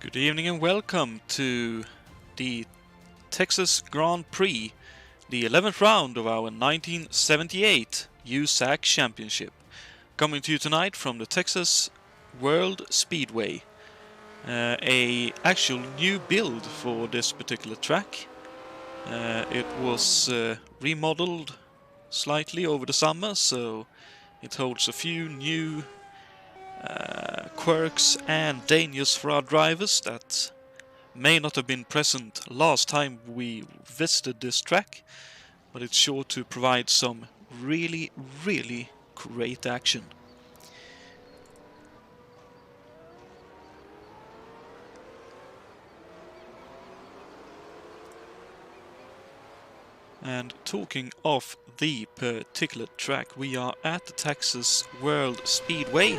Good evening and welcome to the Texas Grand Prix, the 11th round of our 1978 USAC Championship. Coming to you tonight from the Texas World Speedway. A actual new build for this particular track. It was remodeled slightly over the summer, so it holds a few new quirks and dangers for our drivers that may not have been present last time we visited this track, but it's sure to provide some really great action. And talking of the particular track, we are at the Texas World Speedway.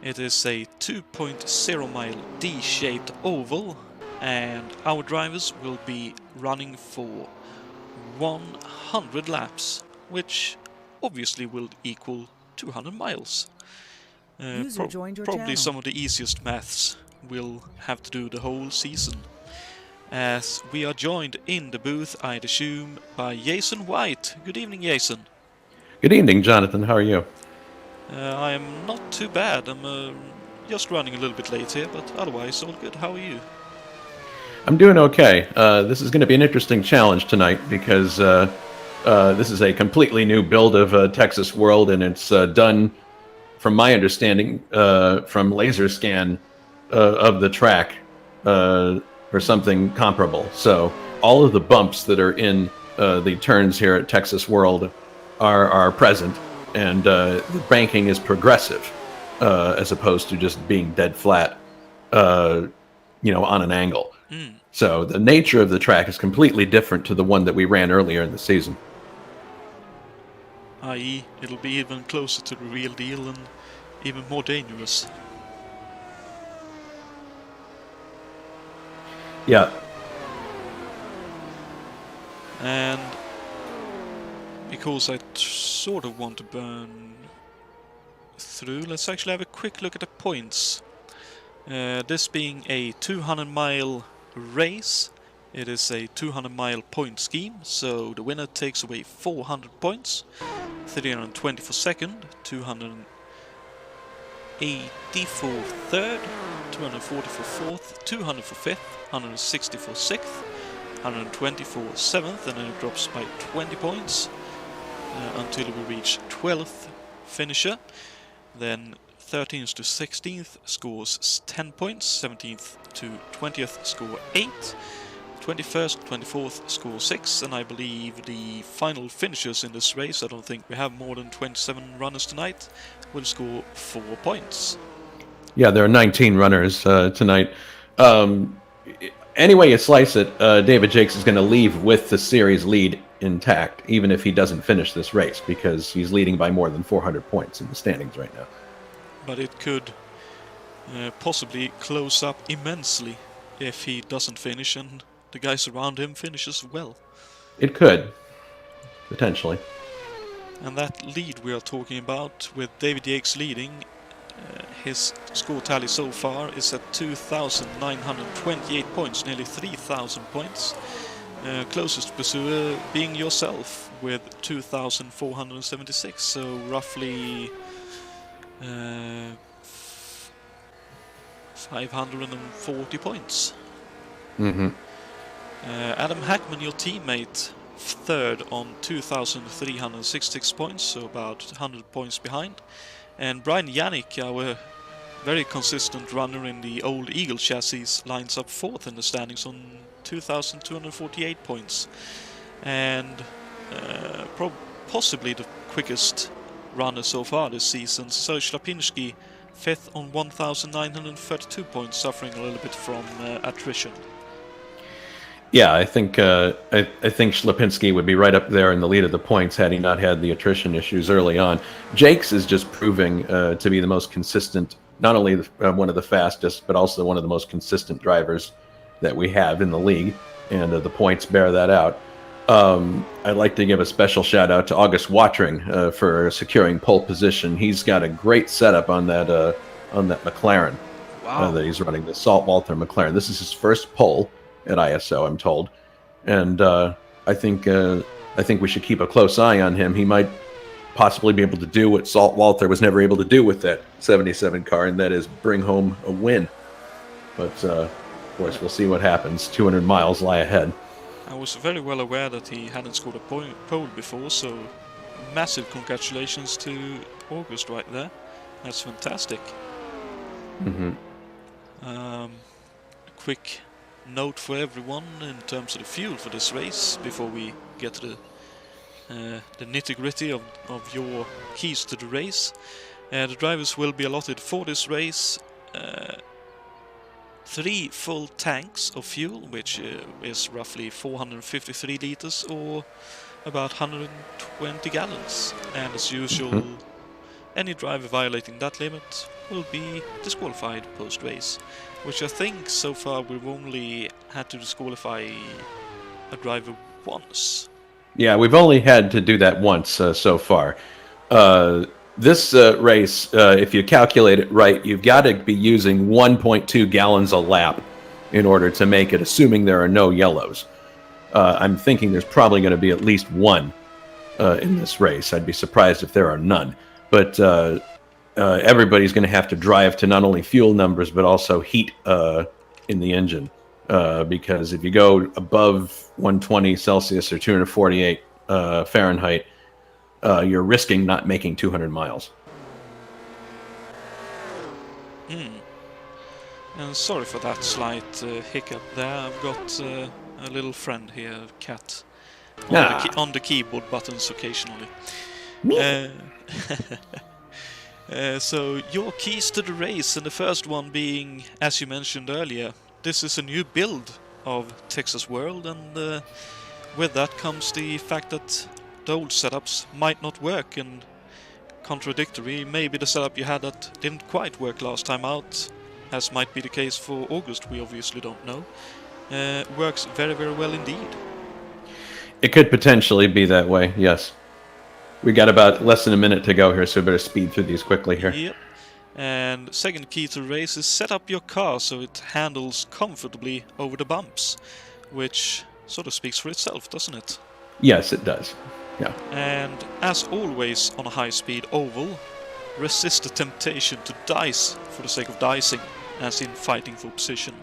It is a 2.0 mile D-shaped oval, and our drivers will be running for 100 laps, which obviously will equal 200 miles. Probably some of the easiest maths we'll have to do the whole season. As we are joined in the booth, I'd assume, by Jason White. Good evening, Jason. Good evening, Jonathan. How are you? I am not too bad. I'm just running a little bit late here, but otherwise all good. How are you? I'm doing okay. This is going to be an interesting challenge tonight because this is a completely new build of Texas World, and it's done, from my understanding, from laser scan of the track or something comparable. So all of the bumps that are in the turns here at Texas World are present. And the banking is progressive, as opposed to just being dead flat, on an angle. So the nature of the track is completely different to the one that we ran earlier in the season. I.e., it'll be even closer to the real deal and even more dangerous. Yeah. And because I sort of want to burn through, let's actually have a quick look at the points. This being a 200-mile race, it is a 200-mile point scheme, so the winner takes away 400 points, 320 for second, 280 for third, 240 for fourth, 200 for fifth, 160 for sixth, 120 for seventh, and then it drops by 20 points. Until we reach 12th finisher. Then 13th to 16th scores 10 points, 17th to 20th score 8, 21st, 24th score 6, and I believe the final finishers in this race, I don't think we have more than 27 runners tonight, will score 4 points. Yeah, there are 19 runners tonight. Any way you slice it, David Jakes is going to leave with the series lead intact, even if he doesn't finish this race, because he's leading by more than 400 points in the standings right now. But it could possibly close up immensely if he doesn't finish and the guys around him finish as well. It could, potentially. And that lead we are talking about, with David Yates leading, his score tally so far is at 2,928 points, nearly 3,000 points. Closest pursuer being yourself with 2,476, so roughly 540 points. Adam Hackman, your teammate, third on 2,366 points, so about 100 points behind. And Brian Yannick, our very consistent runner in the old Eagle chassis, lines up fourth in the standings on 2,248 points. And possibly the quickest runner so far this season, Serge Lapinski, fifth on 1,932 points, suffering a little bit from attrition. Yeah, I think Schlapinski would be right up there in the lead of the points had he not had the attrition issues early on. Jakes is just proving to be the most consistent, not only one of the fastest, but also one of the most consistent drivers that we have in the league, and the points bear that out. I'd like to give a special shout out to August Watring for securing pole position. He's got a great setup on that McLaren. Wow. that he's running, the Saltwater McLaren. This is his first pole at ISO, I'm told, and I think we should keep a close eye on him. He might possibly be able to do what Saltwater was never able to do with that 77 car, and that is bring home a win. But of course, we'll see what happens. 200 miles lie ahead. I was very well aware that he hadn't scored a pole before, so massive congratulations to August right there. That's fantastic. Mm-hmm. A quick note for everyone in terms of the fuel for this race before we get to the nitty-gritty of your keys to the race. The drivers will be allotted for this race 3 full tanks of fuel, which is roughly 453 liters or about 120 gallons. And as usual, any driver violating that limit will be disqualified post-race, which I think so far we've only had to disqualify a driver once. Yeah, we've only had to do that once so far. This race, if you calculate it right, you've got to be using 1.2 gallons a lap in order to make it, assuming there are no yellows. I'm thinking there's probably going to be at least one in this race. I'd be surprised if there are none. But everybody's going to have to drive to not only fuel numbers, but also heat in the engine. Because if you go above 120 Celsius or 248 Fahrenheit, you're risking not making 200 miles. And sorry for that slight hiccup there. I've got a little friend here, Cat, on the keyboard buttons occasionally. So your keys to the race, and the first one being, as you mentioned earlier, this is a new build of Texas World, and with that comes the fact that the old setups might not work, and contradictory, maybe the setup you had that didn't quite work last time out, as might be the case for August, we obviously don't know, works very, very well indeed. It could potentially be that way, yes. We got about less than a minute to go here, so we better speed through these quickly here. Yep. And second key to the race is set up your car so it handles comfortably over the bumps, which sort of speaks for itself, doesn't it? Yes, it does. Yeah. And as always on a high-speed oval, resist the temptation to dice for the sake of dicing, as in fighting for position.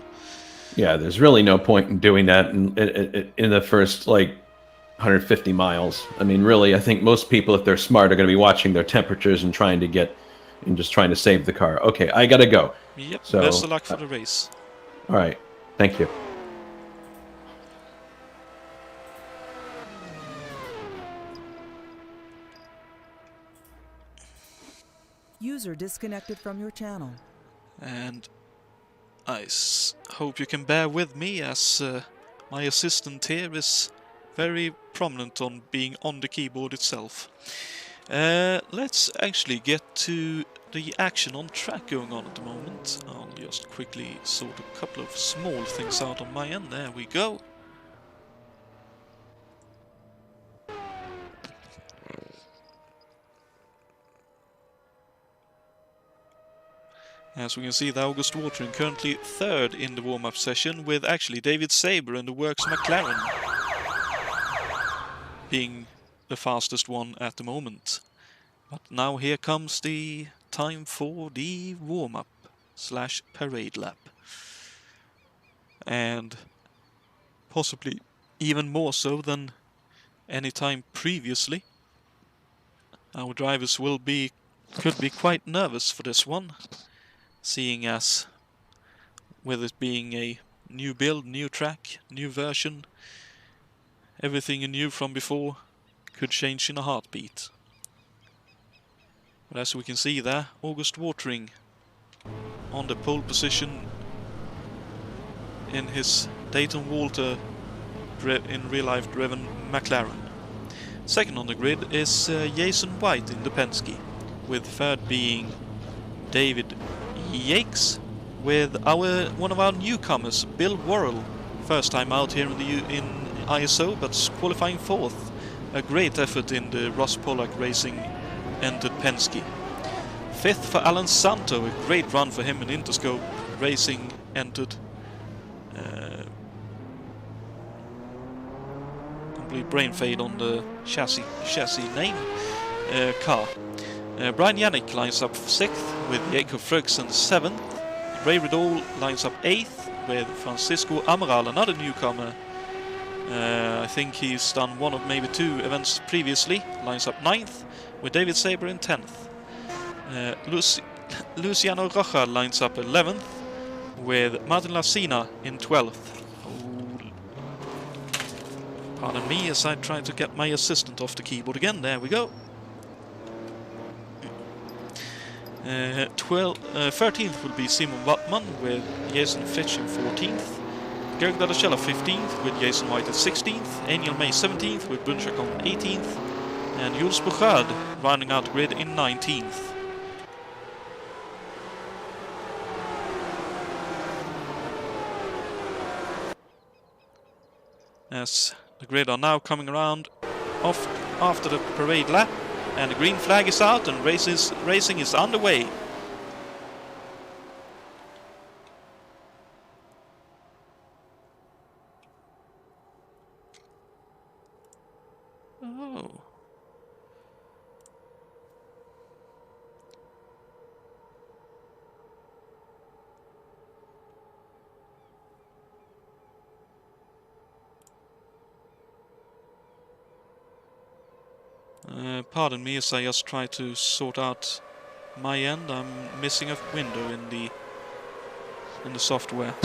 Yeah, there's really no point in doing that in the first, 150 miles. I mean, really, I think most people, if they're smart, are going to be watching their temperatures and just trying to save the car. Okay, I gotta go. Yep, so, best of luck for the race. All right, thank you. User disconnected from your channel. And I hope you can bear with me, as my assistant here is very prominent on being on the keyboard itself. Let's actually get to the action on track going on at the moment. I'll just quickly sort a couple of small things out on my end. There we go. As we can see, the August Watering currently third in the warm-up session, with actually David Saber in the Works McLaren being the fastest one at the moment. But now here comes the time for the warm-up / parade lap. And possibly even more so than any time previously, our drivers could be quite nervous for this one, seeing as with it being a new build, new track, new version, everything you knew from before could change in a heartbeat. But as we can see there, August Watering on the pole position in his Dayton Walter in real life driven McLaren. Second on the grid is Jason White in the Penske, with third being David Yakes, with one of our newcomers, Bill Worrell, first time out here in ISO, but qualifying fourth. A great effort in the Ross Pollack Racing entered Penske. Fifth for Alan Santo, a great run for him in Interscope, Racing entered. Complete brain fade on the chassis name car. Brian Yannick lines up 6th with Jakob Fröksen 7th. Ray Riddle lines up 8th with Francisco Amaral, another newcomer. I think he's done one of maybe 2 events previously. Lines up 9th with David Saber in 10th. Luciano Rocha lines up 11th with Martin Lacina in 12th. Pardon me as I try to get my assistant off the keyboard again. There we go. 13th will be Simon Wattman with Jason Fitch in 14th. Greg Dadachella 15th with Jason White at 16th. Angel May 17th with Bunchakon 18th. And Jules Bouchard rounding out the grid in 19th. As the grid are now coming around off after the parade lap, and the green flag is out and racing is underway. Oh. Pardon me as I just try to sort out my end. I'm missing a window in the software.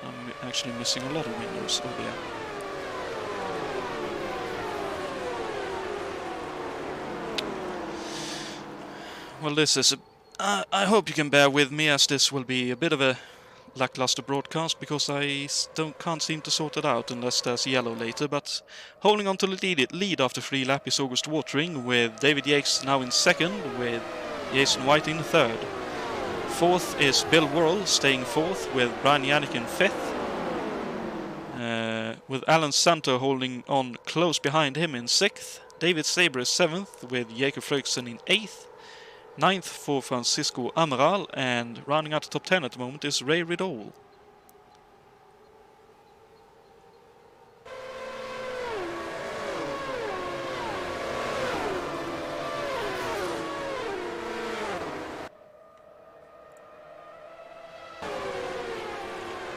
I'm actually missing a lot of windows over here. Well, this is I hope you can bear with me, as this will be a bit of a lackluster broadcast, because I can't seem to sort it out unless there's yellow later. But holding on to the lead after 3 lap is August Watering, with David Yates now in 2nd, with Jason White in 3rd. 4th is Bill Worrell, staying 4th, with Brian Yannick in 5th. With Alan Santo holding on close behind him in 6th. David Saber is 7th, with Jakob Fröksen in 8th. 9th for Francisco Amaral, and rounding out the top 10 at the moment is Ray Riddle.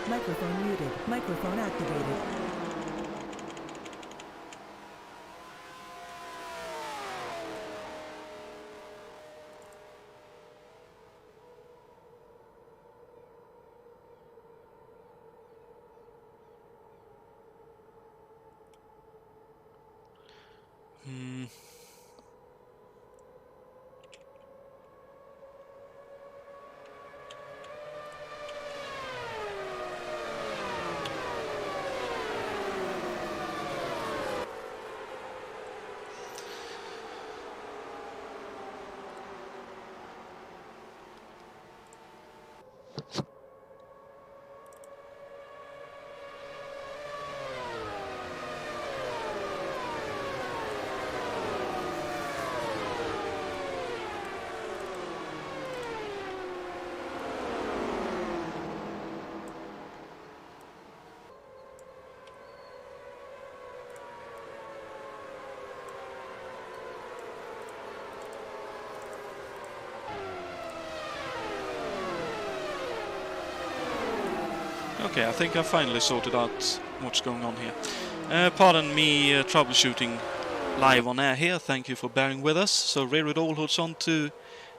Microphone muted. Microphone activated. Okay, I think I finally sorted out what's going on here. Pardon me troubleshooting live on air here, thank you for bearing with us. So Ray Riddle holds on to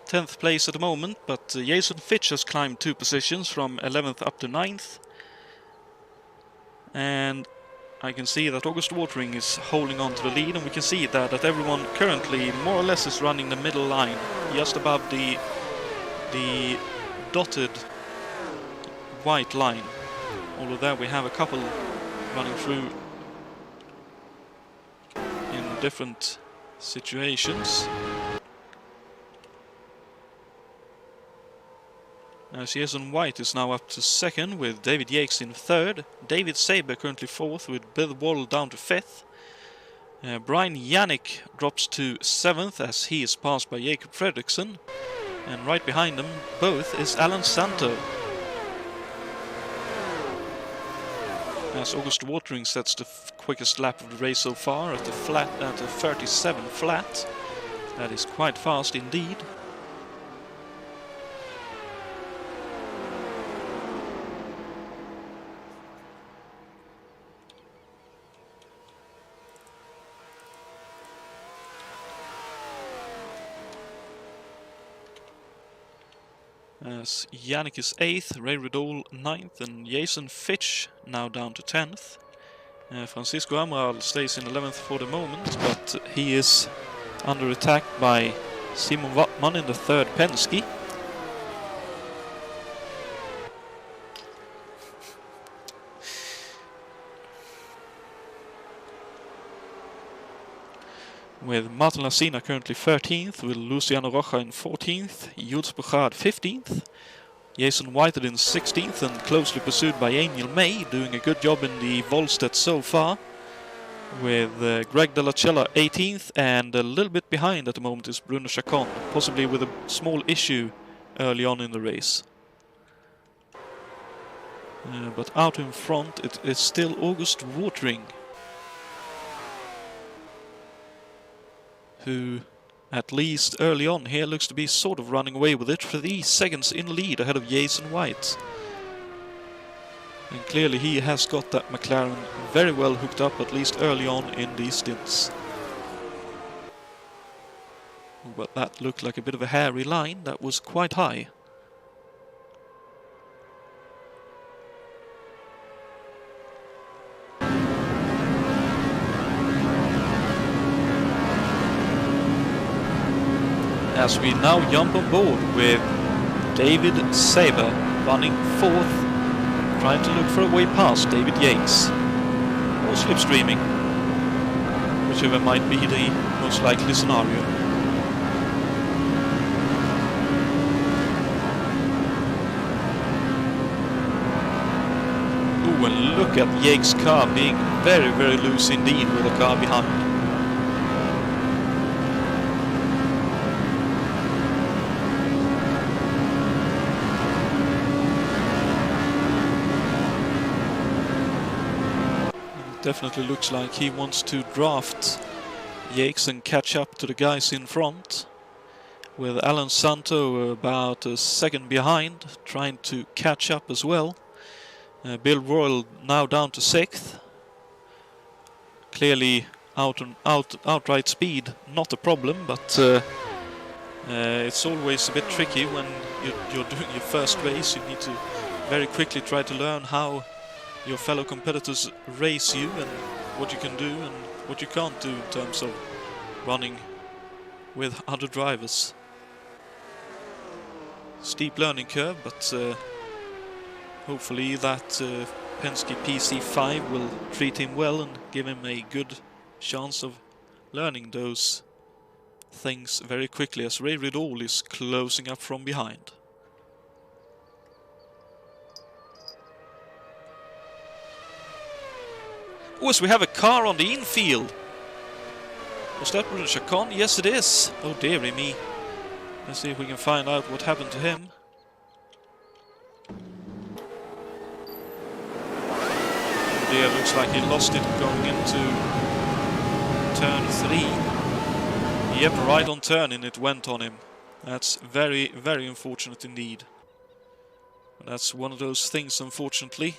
10th place at the moment, but Jason Fitch has climbed 2 positions from 11th up to 9th. And I can see that August Watering is holding on to the lead, and we can see that everyone currently more or less is running the middle line, just above the dotted white line. Although there we have a couple running through in different situations. As Jason White is now up to second with David Yates in third. David Saber currently fourth with Bill Wall down to fifth. Brian Yannick drops to seventh as he is passed by Jacob Fredriksson. And right behind them both is Alan Santo. As August Watering sets the quickest lap of the race so far at the 37 flat. That is quite fast indeed. As Yannick is 8th, Ray Riddle 9th, and Jason Fitch now down to 10th. Francisco Amaral stays in 11th for the moment, but he is under attack by Simon Wattman in the 3rd Penske. With Martin Lacina currently 13th, with Luciano Rocha in 14th, Jules Bouchard 15th, Jason Whited in 16th and closely pursued by Emil May, doing a good job in the Volstead so far, with Greg Dellacella 18th, and a little bit behind at the moment is Bruno Chacon, possibly with a small issue early on in the race. But out in front it is still August Watering, who, at least early on here, looks to be sort of running away with it, 3 seconds in lead ahead of Jason White. And clearly he has got that McLaren very well hooked up, at least early on in these stints. But that looked like a bit of a hairy line, that was quite high. As we now jump on board with David Saber running 4th, trying to look for a way past David Yates, or slipstreaming, whichever might be the most likely scenario. Ooh, and look at Yates' car being very, very loose indeed with the car behind. Definitely looks like he wants to draft Yates and catch up to the guys in front, with Alan Santo about a second behind, trying to catch up as well. Bill Royal now down to 6th. Clearly outright speed not a problem, but it's always a bit tricky when you're doing your first race. You need to very quickly try to learn how your fellow competitors race you and what you can do and what you can't do in terms of running with other drivers. Steep learning curve, but hopefully that Penske PC5 will treat him well and give him a good chance of learning those things very quickly, as Ray Riddle is closing up from behind. Oh, so we have a car on the infield. Was that Bruno Chacon? Yes, it is. Oh, dearie me. Let's see if we can find out what happened to him. Oh dear, looks like he lost it going into turn 3. Yep, right on turn and it went on him. That's very, very unfortunate indeed. But that's one of those things, unfortunately.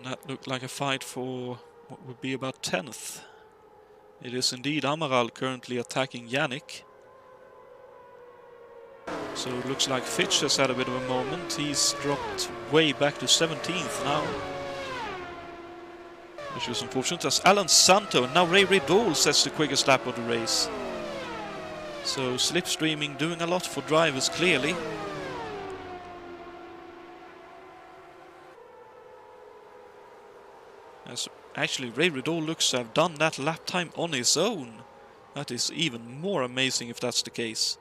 That looked like a fight for what would be about 10th. It is indeed Amaral currently attacking Yannick. So it looks like Fitch has had a bit of a moment. He's dropped way back to 17th now, which is unfortunate, as Alan Santo and now Ray Riddle sets the quickest lap of the race. So slipstreaming doing a lot for drivers, clearly. As actually Ray Riddle looks to have done that lap time on his own. That is even more amazing if that's the case.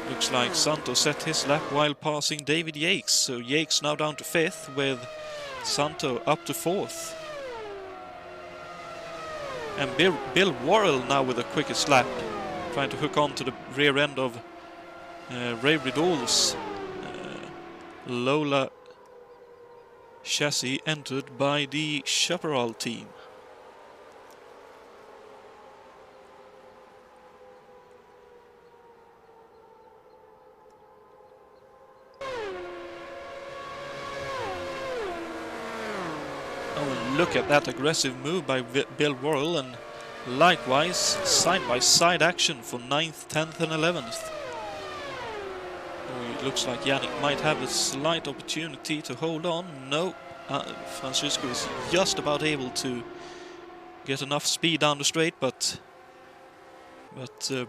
Looks like Santo set his lap while passing David Yates, so Yates now down to 5th with Santo up to 4th. And Bill Worrell now with the quickest lap, trying to hook on to the rear end of Ray Riddle's Lola chassis entered by the Chaparral team. Oh, look at that aggressive move by Bill Worrell, and likewise side-by-side action for 9th, 10th and 11th. Oh, it looks like Yannick might have a slight opportunity to hold on. No, Francisco is just about able to get enough speed down the straight, but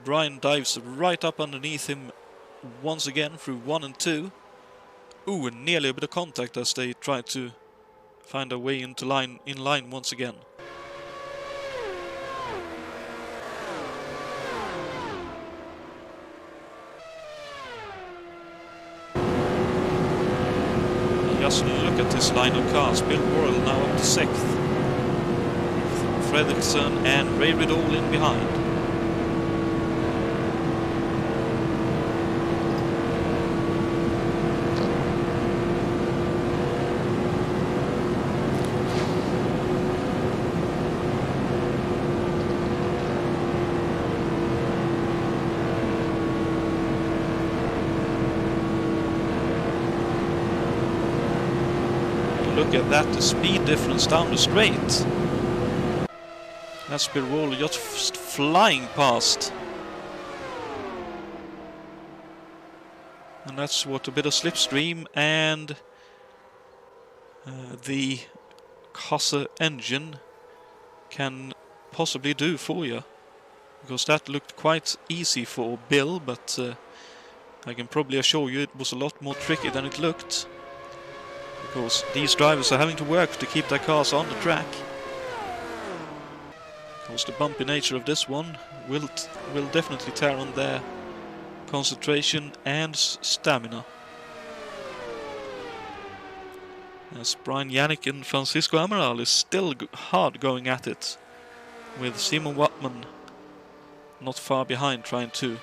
Brian dives right up underneath him once again through 1 and 2. Ooh, and nearly a bit of contact as they try to find a way into line once again. Just look at this line of cars. Bill Worrell now up to 6th. Fredriksson and Ray Riddle in behind. Look at that, the speed difference down the straight. That's Bill Worrell just flying past. And that's what a bit of slipstream and the Cosse engine can possibly do for you. Because that looked quite easy for Bill, but I can probably assure you it was a lot more tricky than it looked. Because these drivers are having to work to keep their cars on the track. Because the bumpy nature of this one will definitely tear on their concentration and stamina. As Brian Yannick and Francisco Amaral is still hard going at it, with Simon Wattman not far behind, trying to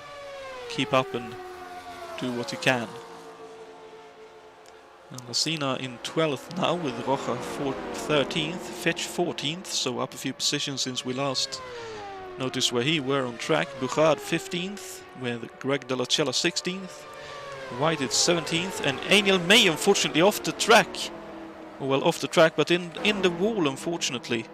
keep up and do what he can. And Lacina in 12th now, with Rocha 13th, Fitch 14th, so up a few positions since we last noticed where he were on track. Bouchard 15th, with Greg De La Cella 16th, White is 17th, and Angel May unfortunately off the track. Well, off the track, but in the wall, unfortunately.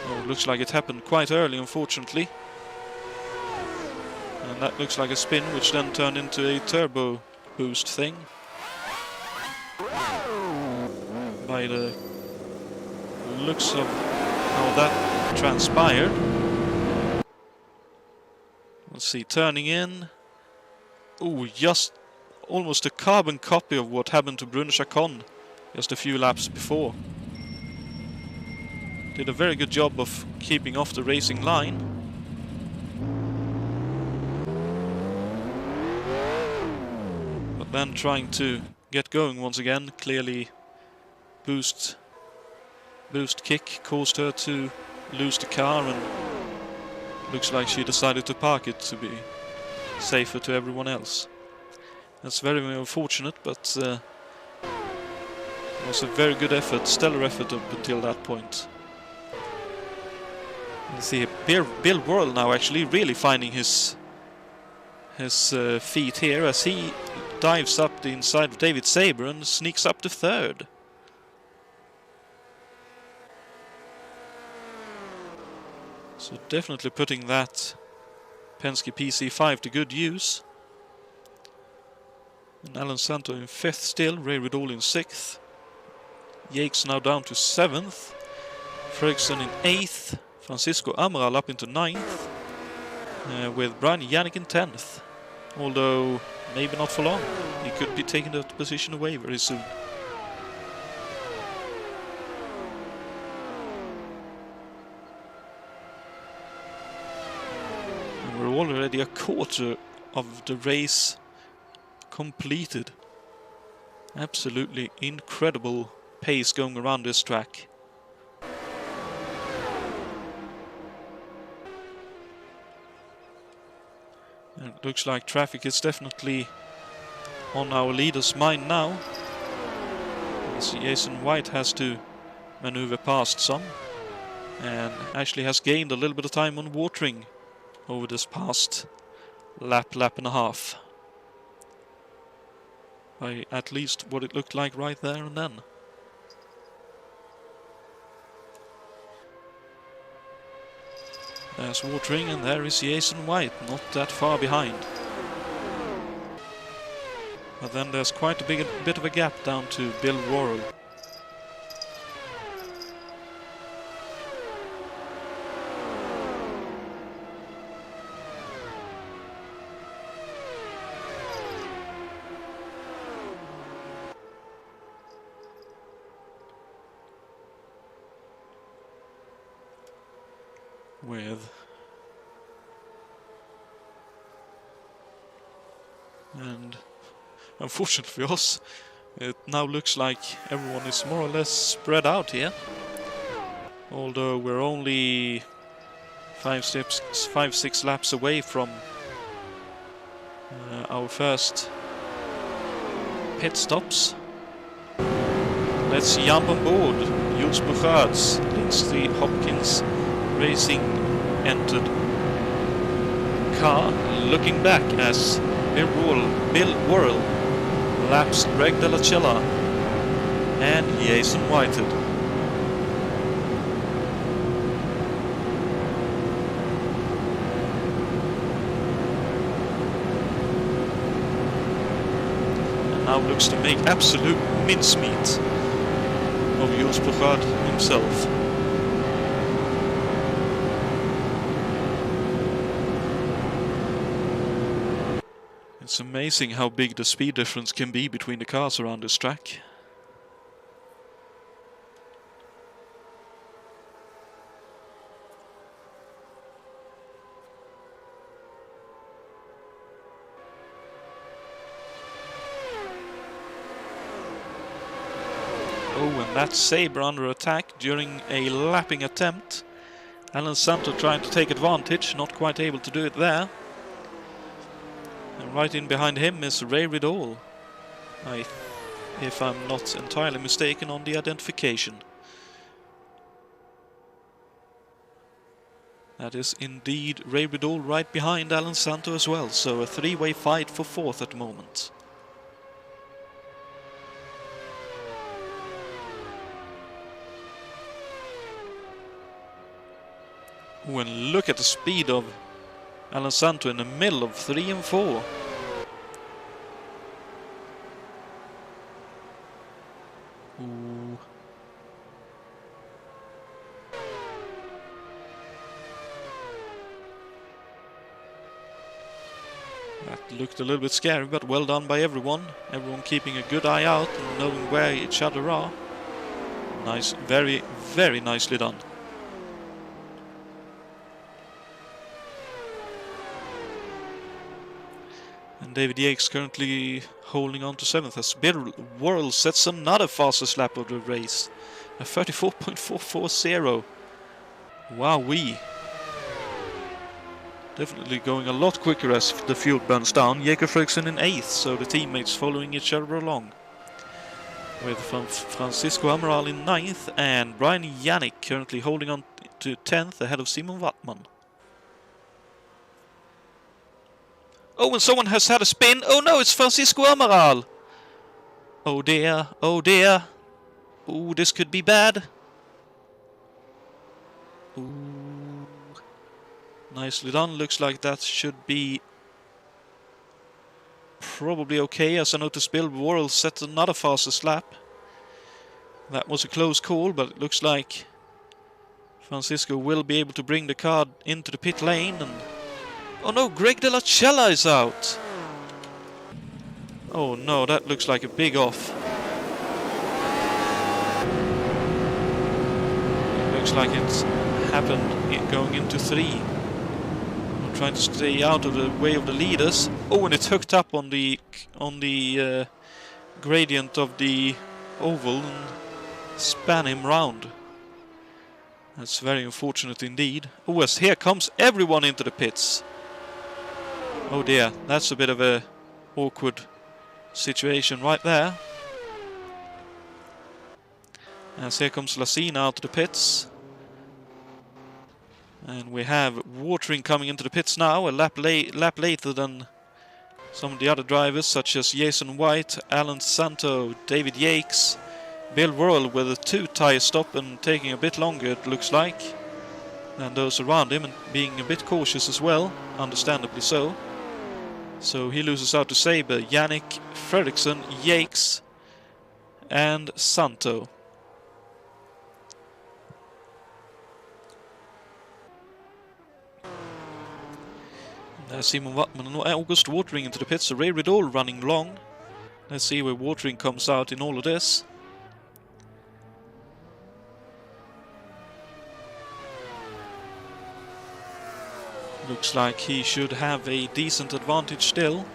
Oh, looks like it happened quite early, unfortunately. And that looks like a spin, which then turned into a turbo boost thing. By the looks of how that transpired. Let's see, turning in. Oh, just almost a carbon copy of what happened to Bruno Chacon just a few laps before. Did a very good job of keeping off the racing line. But then trying to get going once again, clearly boost kick caused her to lose the car, and looks like she decided to park it to be safer to everyone else. That's very, very unfortunate, but it was a very good effort, stellar effort up until that point. You see Bill Worrell now actually really finding his feet here as he dives up the inside of David Saber and sneaks up to 3rd. So definitely putting that Penske PC5 to good use. And Alan Santo in 5th still, Ray Riddle in 6th. Yates now down to 7th. Ferguson in 8th. Francisco Amaral up into 9th. With Brian Yannick in 10th. Although, maybe not for long. He could be taking that position away very soon. And we're already a quarter of the race completed. Absolutely incredible pace going around this track. And it looks like traffic is definitely on our leader's mind now. As Jason White has to maneuver past some. And actually has gained a little bit of time on watering over this past lap and a half. By at least what it looked like right there and then. There's watering and there is Jason White, not that far behind. But then there's quite a bit of a gap down to Bill Worrell. And unfortunately for us, it now looks like everyone is more or less spread out here. Although we're only 5-6 laps away from our first pit stops. Let's jump on board. Jules Bouchard's Lindsay Hopkins Racing entered car, looking back as Bill Worrell laps Greg Delacella and Jason Whited. And now looks to make absolute mincemeat of Jules Bouchard himself. It's amazing how big the speed difference can be between the cars around this track. Oh, and that's Sabre under attack during a lapping attempt. Alan Santo trying to take advantage, not quite able to do it there. And right in behind him is Ray Riddle, if I'm not entirely mistaken on the identification. That is indeed Ray Riddle right behind Alan Santo as well, so a three-way fight for 4th at the moment. Oh, and look at the speed of Alan Santo in the middle of 3 and 4. Ooh. That looked a little bit scary, but well done by everyone. Everyone keeping a good eye out and knowing where each other are. Nice, very, very nicely done. And David Yates currently holding on to 7th as Bill Worrell sets another fastest lap of the race. A 34.440. Wowee. Definitely going a lot quicker as the fuel burns down. Jakob Ferguson in 8th, so the teammates following each other along. With Francisco Amaral in 9th and Brian Yannick currently holding on to 10th ahead of Simon Wattman. Oh, and someone has had a spin. Oh no, it's Francisco Amaral. Oh dear, oh dear. Oh, this could be bad. Ooh. Nicely done. Looks like that should be probably okay, as I noticed Bill Worrell set another fastest lap. That was a close call, but it looks like Francisco will be able to bring the car into the pit lane. And oh no, Greg De La Cella is out! Oh no, that looks like a big off. It looks like it's happened going into 3. I'm trying to stay out of the way of the leaders. Oh, and it's hooked up on the gradient of the oval and span him round. That's very unfortunate indeed. Oh, as here comes everyone into the pits. Oh dear, that's a bit of a awkward situation right there. As here comes Lacina out of the pits. And we have Watering coming into the pits now, a lap later than some of the other drivers, such as Jason White, Alan Santo, David Yates, Bill Worrell with a 2 tyre stop and taking a bit longer, it looks like, than those around him, and being a bit cautious as well, understandably so. So he loses out to Saber, Yannick, Fredriksson, Yates and Santo. There's Simon Wattman and August Watering into the pits, so Ray Riddle running long. Let's see where Watering comes out in all of this. Looks like he should have a decent advantage still.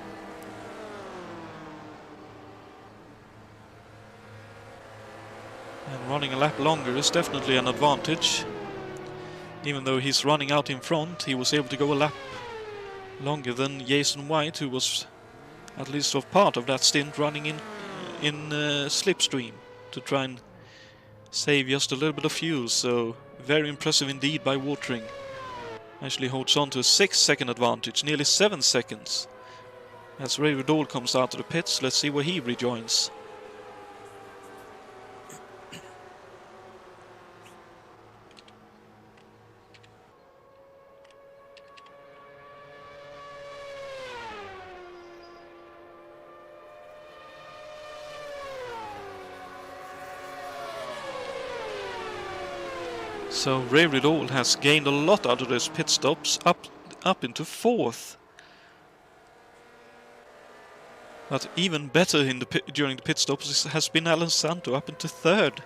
And running a lap longer is definitely an advantage. Even though he's running out in front, he was able to go a lap longer than Jason White, who was at least of part of that stint running in slipstream to try and save just a little bit of fuel. So very impressive indeed by Watering. Actually holds on to a 6-second advantage, nearly 7 seconds. As Ray Riddle comes out of the pits, let's see where he rejoins. So Ray Riddle has gained a lot out of those pit stops, up into 4th. But even better in the during the pit stops has been Alan Santo, up into 3rd.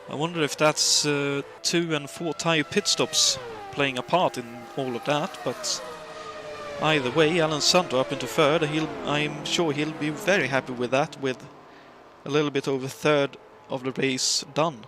I wonder if that's 2 and 4 tyre pit stops playing a part in all of that. But either way, Alan Santo up into 3rd. I'm sure he'll be very happy with that, with a little bit over 1/3 of the race done.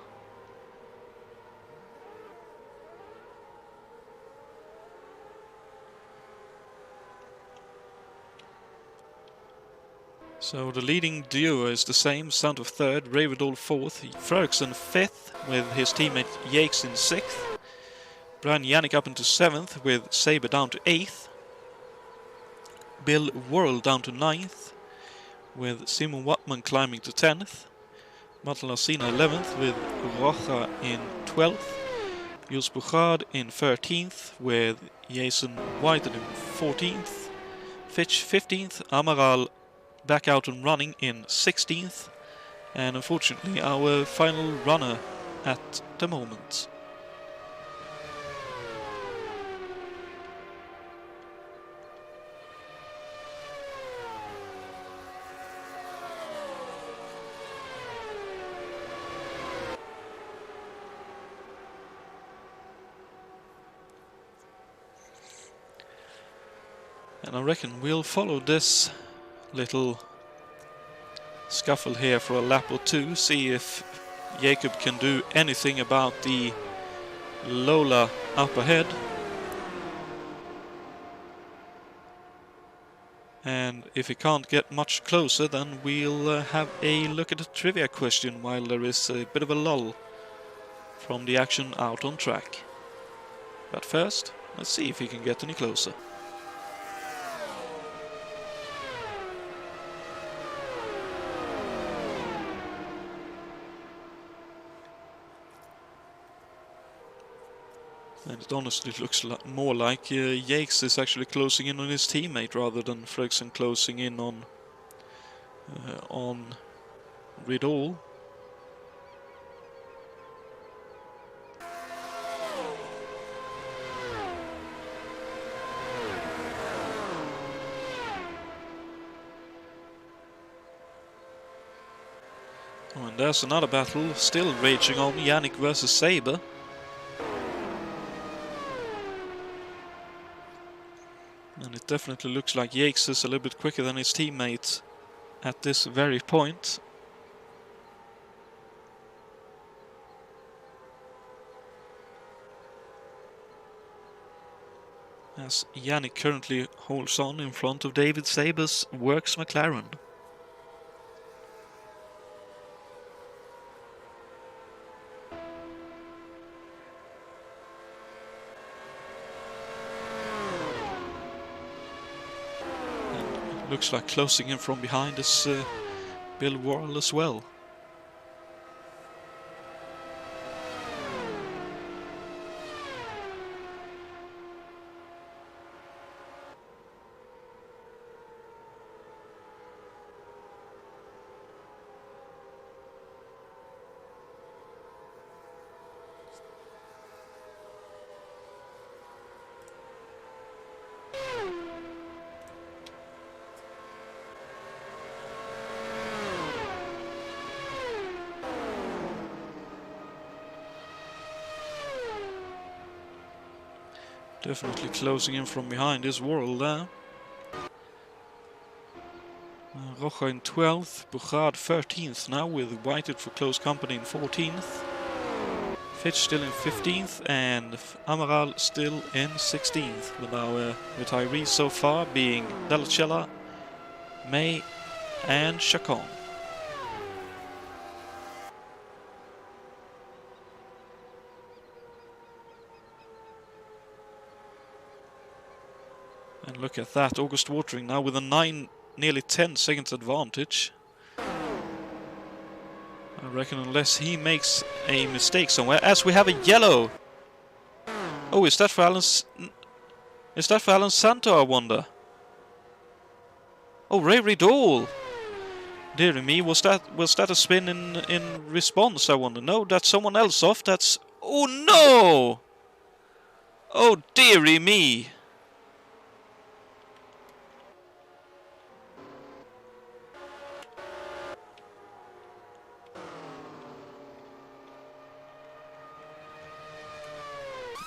So the leading duo is the same, Santo 3rd, Ray Riddle 4th, Fredriksson 5th with his teammate Yates in 6th, Brian Yannick up into 7th with Saber down to 8th, Bill Worrell down to 9th with Simon Wattman climbing to 10th, Martin Lacina 11th with Rocha in 12th, Jules Bouchard in 13th with Jason White in 14th, Fitch 15th, Amaral back out and running in 16th, and unfortunately our final runner at the moment. And I reckon we'll follow this little scuffle here for a lap or 2, see if Jacob can do anything about the Lola up ahead. And if he can't get much closer, then we'll have a look at the trivia question while there is a bit of a lull from the action out on track. But first, let's see if he can get any closer. And it honestly looks more like Yakes is actually closing in on his teammate rather than Fredriksson closing in on Riddle. Oh, and there's another battle still raging on, Yannick versus Saber. And it definitely looks like Yakes is a little bit quicker than his teammate at this very point. As Yannick currently holds on in front of David Saber's Works McLaren. Looks like closing in from behind is Bill Worrell as well. Definitely closing in from behind is Worrell there. Rocha in 12th, Bouchard 13th now, with Whited for close company in 14th. Fitch still in 15th and Amaral still in 16th, with our retirees so far being Dalacella, May and Chacon. And look at that, August Watering now with a nearly 10 seconds advantage. I reckon unless he makes a mistake somewhere, as we have a yellow. Oh, is that for Alan Santo, I wonder? Oh, Ray Riddle. Dear me, was that a spin in response, I wonder? No, that's someone else off. That's... Oh no! Oh dearie me.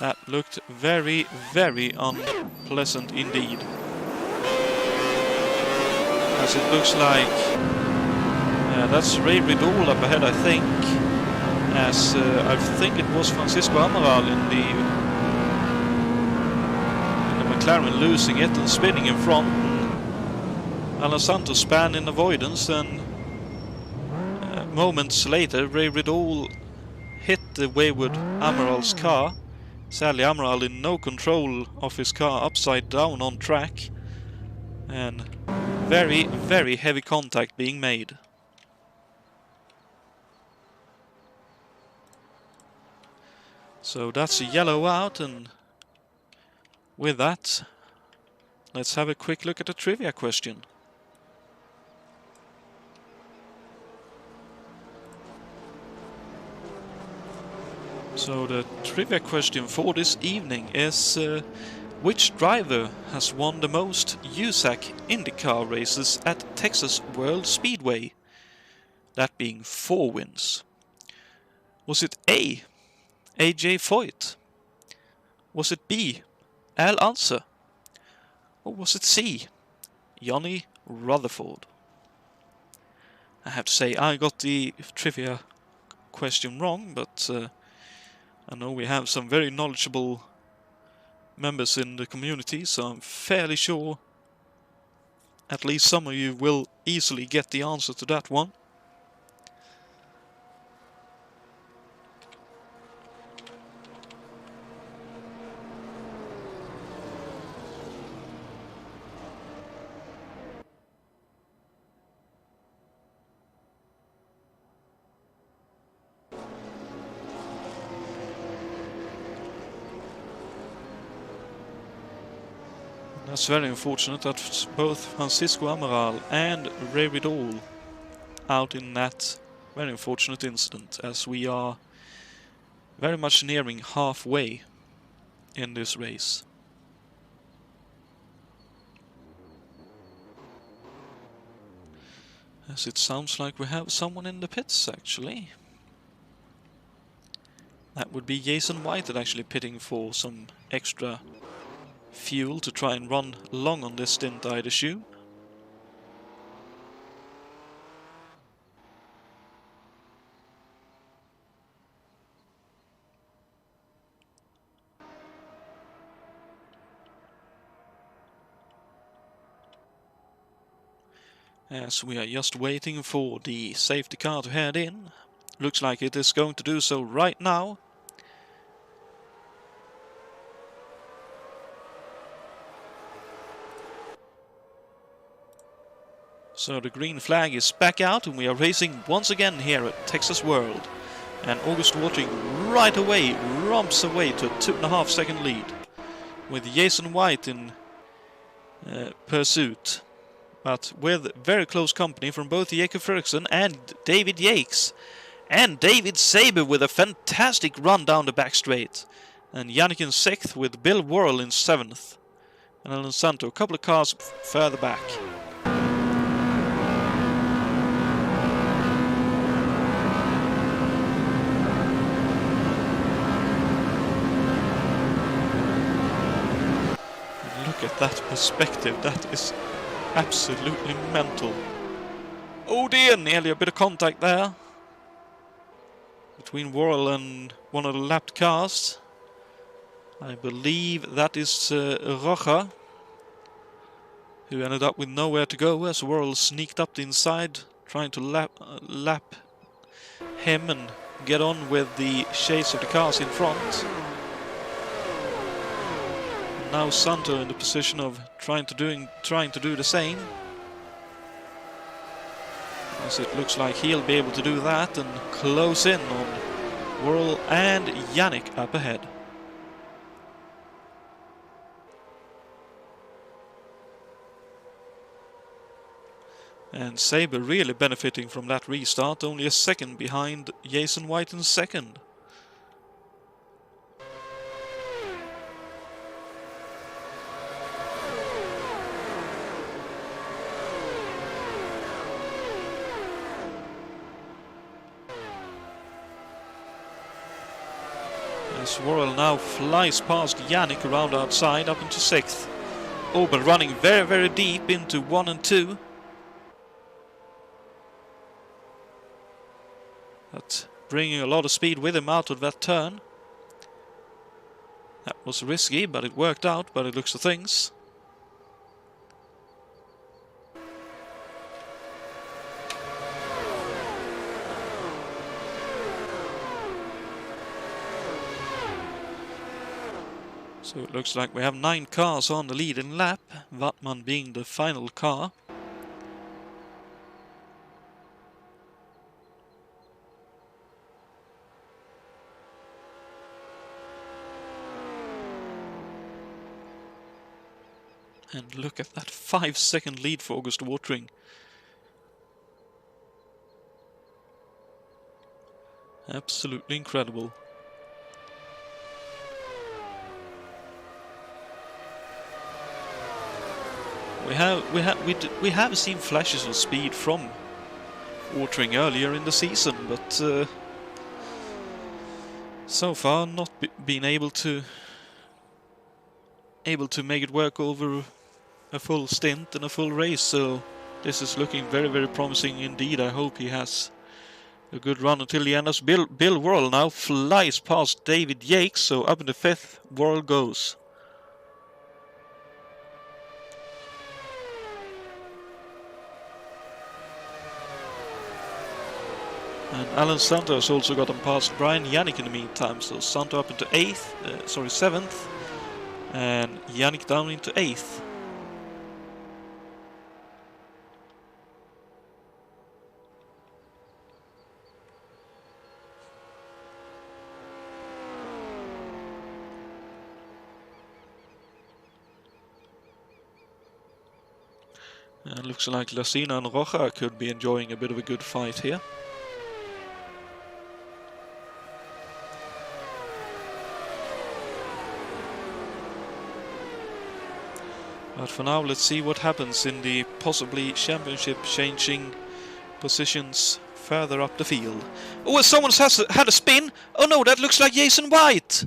That looked very, very unpleasant indeed. As it looks like that's Ray Riddle up ahead, I think. As I think it was Francisco Amaral in the McLaren losing it and spinning in front. Alan Santos span in avoidance, and moments later Ray Riddle hit the wayward Amaral's car. Sadly, Amaral in no control of his car, upside down on track, and very, very heavy contact being made. So that's a yellow out, and with that, let's have a quick look at the trivia question. So the trivia question for this evening is which driver has won the most USAC IndyCar races at Texas World Speedway? That being 4 wins. Was it A, AJ Foyt? Was it B, Al Unser? Or was it C, Johnny Rutherford? I have to say I got the trivia question wrong, but I know we have some very knowledgeable members in the community, so I'm fairly sure at least some of you will easily get the answer to that one. That's very unfortunate that both Francisco Amaral and Ray Vidal out in that very unfortunate incident, as we are very much nearing halfway in this race. As it sounds like we have someone in the pits actually. That would be Jason White actually pitting for some extra fuel to try and run long on this stint, I'd assume. As we are just waiting for the safety car to head in. Looks like it is going to do so right now. So the green flag is back out and we are racing once again here at Texas World. And August Watering right away romps away to a 2.5 second lead. With Jason White in pursuit. But with very close company from both Jacob Ferguson and David Yates. And David Saber with a fantastic run down the back straight. And Yannick in 6th with Bill Worrell in 7th. And Alan Santo a couple of cars further back. And look at that perspective, that is absolutely mental. Oh dear, nearly a bit of contact there between Worrell and one of the lapped cars. I believe that is Rocha, who ended up with nowhere to go as Worrell sneaked up the inside, trying to lap him and get on with the chase of the cars in front. Now Santo in the position of trying to do the same. As it looks like he'll be able to do that and close in on Worrell and Yannick up ahead. And Saber really benefiting from that restart, only a second behind Jason White in 2nd. As Worrell now flies past Yannick around outside up into 6th. Oh, but running very, very deep into 1 and 2. But bringing a lot of speed with him out of that turn. That was risky, but it worked out by the looks of things. So it looks like we have 9 cars on the leading lap, Wattmann being the final car. And look at that 5-second lead for August Watering. Absolutely incredible. We have seen flashes of speed from Watering earlier in the season, but so far not been able to make it work over a full stint and a full race. So this is looking very, very promising indeed. I hope he has a good run until the end. As Bill Worrell now flies past David Yates, so up in the 5th Worrell goes. And Alan Santo has also gotten past Brian Yannick in the meantime, so Santo up into 7th, and Yannick down into 8th. Looks like Lacina and Roja could be enjoying a bit of a good fight here. But for now, let's see what happens in the possibly championship changing positions further up the field. Oh, someone has had a spin! Oh no, that looks like Jason White!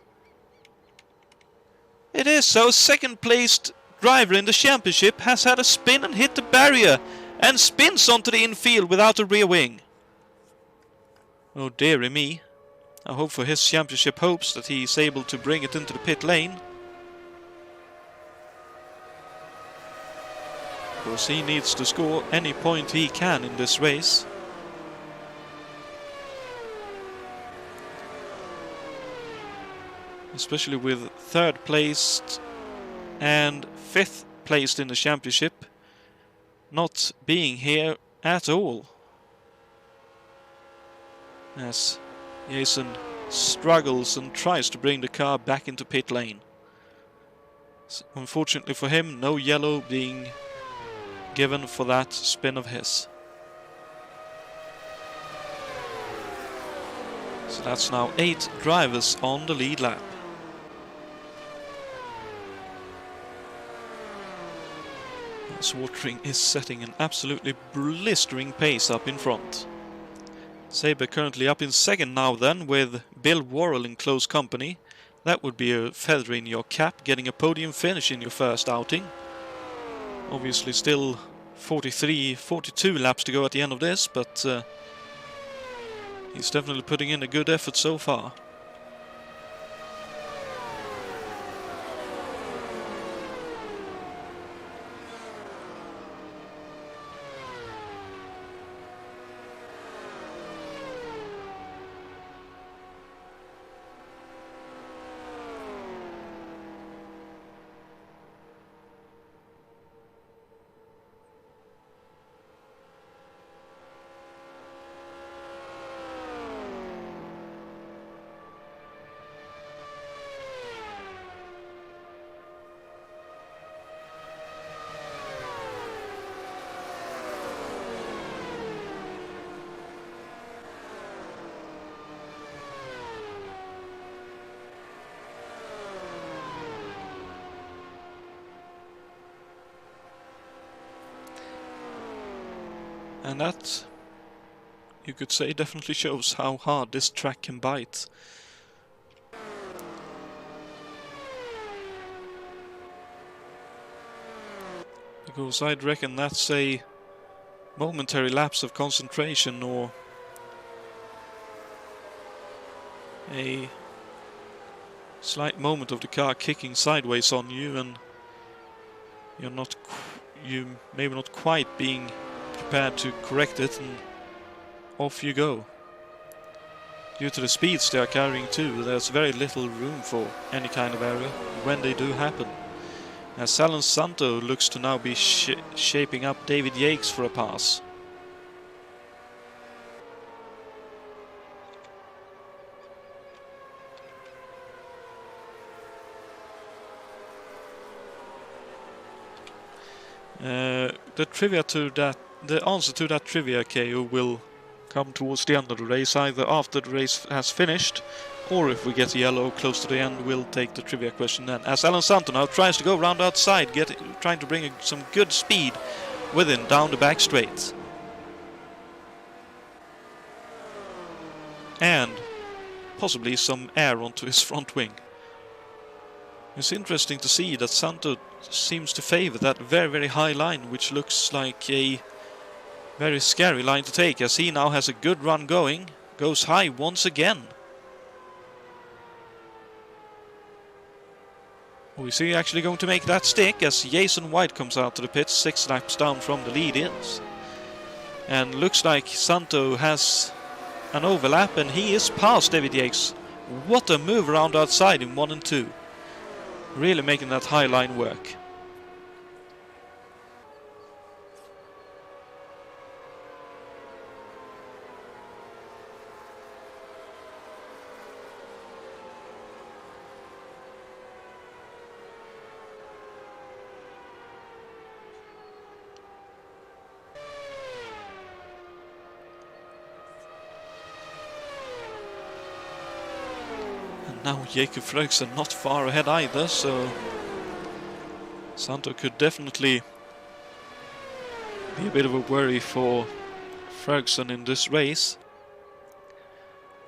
It is so. Second placed driver in the championship has had a spin and hit the barrier and spins onto the infield without a rear wing. Oh dearie me. I hope for his championship hopes that he is able to bring it into the pit lane. Because he needs to score any point he can in this race. Especially with third placed and fifth placed in the championship not being here at all. As Jason struggles and tries to bring the car back into pit lane. Unfortunately for him, no yellow being given for that spin of his. So that's now 8 drivers on the lead lap. Watering is setting an absolutely blistering pace up in front. Saber currently up in second now then, with Bill Worrell in close company. That would be a feather in your cap, getting a podium finish in your first outing. Obviously still 42 laps to go at the end of this, but he's definitely putting in a good effort so far. And that, you could say, definitely shows how hard this track can bite. Because I'd reckon that's a momentary lapse of concentration, or a slight moment of the car kicking sideways on you, and you maybe not quite being prepared to correct it, and off you go. Due to the speeds they are carrying too, there's very little room for any kind of error when they do happen. As Alan Santo looks to now be shaping up David Yates for a pass. The answer to that trivia, KO, will come towards the end of the race, either after the race has finished, or if we get a yellow close to the end, we'll take the trivia question then. As Alan Santo now tries to go round outside, trying to bring some good speed with him down the back straight. And possibly some air onto his front wing. It's interesting to see that Santo seems to favor that very, very high line, which looks like a very scary line to take, as he now has a good run going, goes high once again. Oh, is he actually going to make that stick, as Jason White comes out to the pits 6 laps down from the lead-ins. And looks like Santo has an overlap, and he is past David Yates. What a move around outside in 1 and 2. Really making that high line work. Now Jakob Fröksen not far ahead either, so Santo could definitely be a bit of a worry for Fröksen in this race,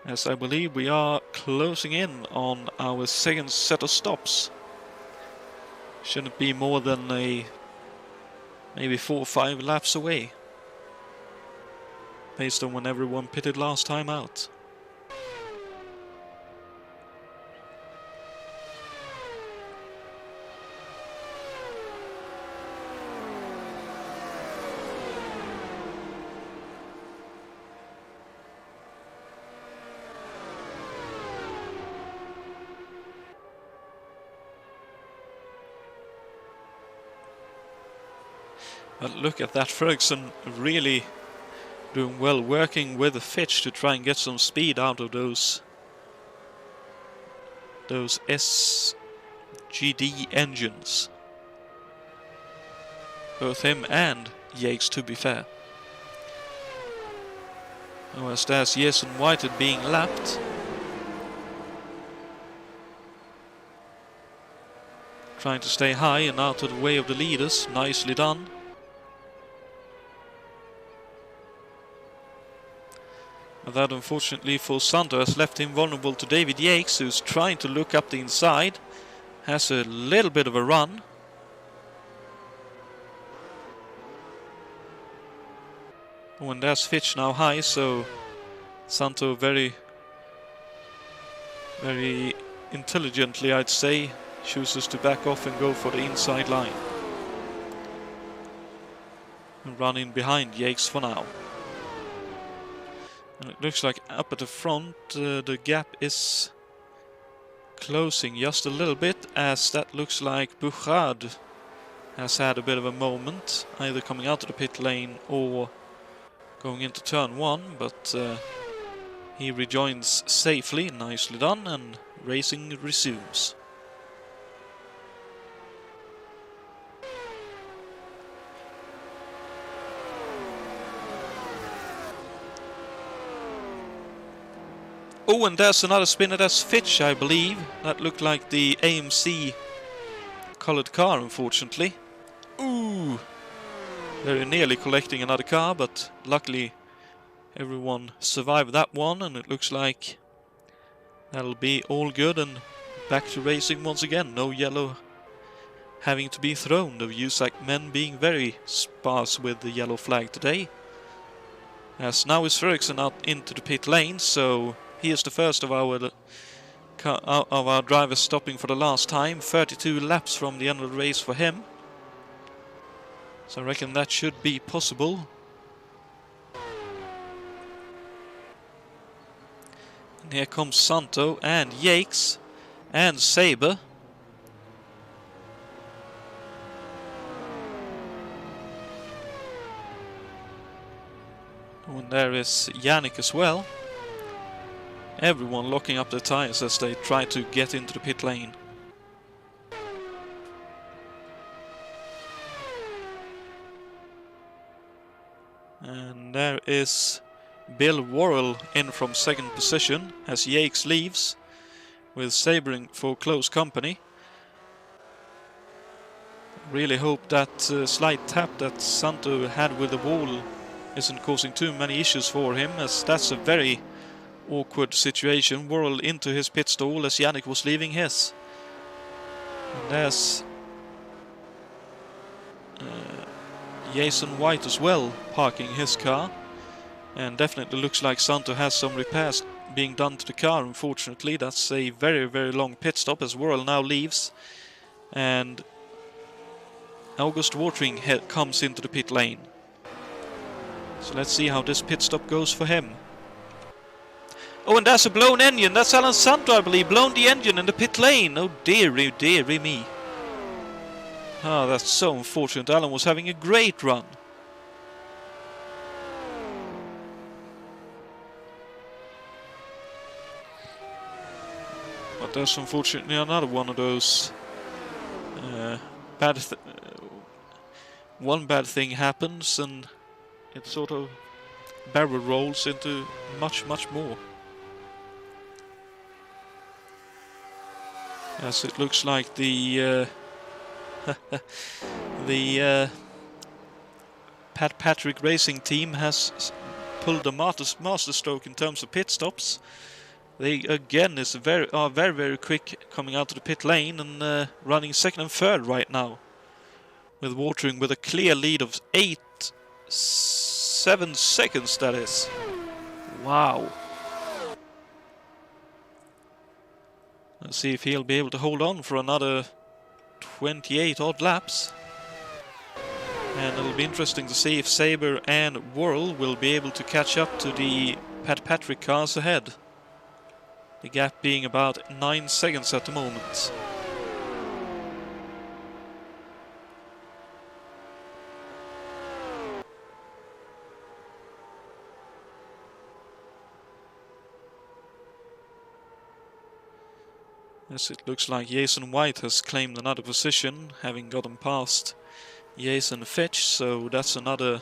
as I believe we are closing in on our second set of stops. Shouldn't be more than maybe 4 or 5 laps away, based on when everyone pitted last time out. But look at that, Fröksen really doing well, working with the Fitch to try and get some speed out of those SGD engines. Both him and Yates, to be fair. Oh, as there's Jason Whited being lapped. Trying to stay high and out of the way of the leaders. Nicely done. But that, unfortunately for Santo, has left him vulnerable to David Yates, who's trying to look up the inside. Has a little bit of a run. Oh, and there's Fitch now high, so Santo very intelligently, I'd say, chooses to back off and go for the inside line. And run in behind Yates for now. And it looks like up at the front the gap is closing just a little bit, as that looks like Bouchard has had a bit of a moment, either coming out of the pit lane or going into turn 1, but he rejoins safely, nicely done, and racing resumes. Oh, and there's another spinner. That's Fitch, I believe. That looked like the AMC colored car, unfortunately. Ooh! Very nearly collecting another car, but luckily everyone survived that one, and it looks like that'll be all good and back to racing once again. No yellow having to be thrown. The USAC men being very sparse with the yellow flag today. As now is Fröksen out into the pit lane, so he is the first of our drivers stopping for the last time. 32 laps from the end of the race for him. So I reckon that should be possible. And here comes Santo and Yates and Saber. And there is Yannick as well. Everyone locking up their tires as they try to get into the pit lane. And there is Bill Worrell in from second position as Yates leaves, with Sabering for close company. Really hope that slight tap that Santo had with the wall isn't causing too many issues for him, as that's a very awkward situation. Worrell into his pit stall as Yannick was leaving his. And there's Jason White as well, parking his car. And definitely looks like Santo has some repairs being done to the car, unfortunately. That's a very, very long pit stop as Worrell now leaves. And August Watering comes into the pit lane. So let's see how this pit stop goes for him. Oh, and there's a blown engine. That's Alan Santo, I believe. Blown the engine in the pit lane. Oh, dearie, dearie me. Ah, that's so unfortunate. Alan was having a great run. But there's unfortunately another one of those one bad thing happens and it sort of barrel rolls into much, much more. As it looks like the the Patrick Racing team has pulled a masterstroke in terms of pit stops. They again are very quick coming out of the pit lane and running second and third right now, with Watering with a clear lead of 7 seconds, that is. Wow. Let's see if he'll be able to hold on for another 28 odd laps. And it'll be interesting to see if Sabre and Whirl will be able to catch up to the Patrick cars ahead. The gap being about 9 seconds at the moment. As it looks like Jason White has claimed another position, having gotten past Jason Fitch, so that's another,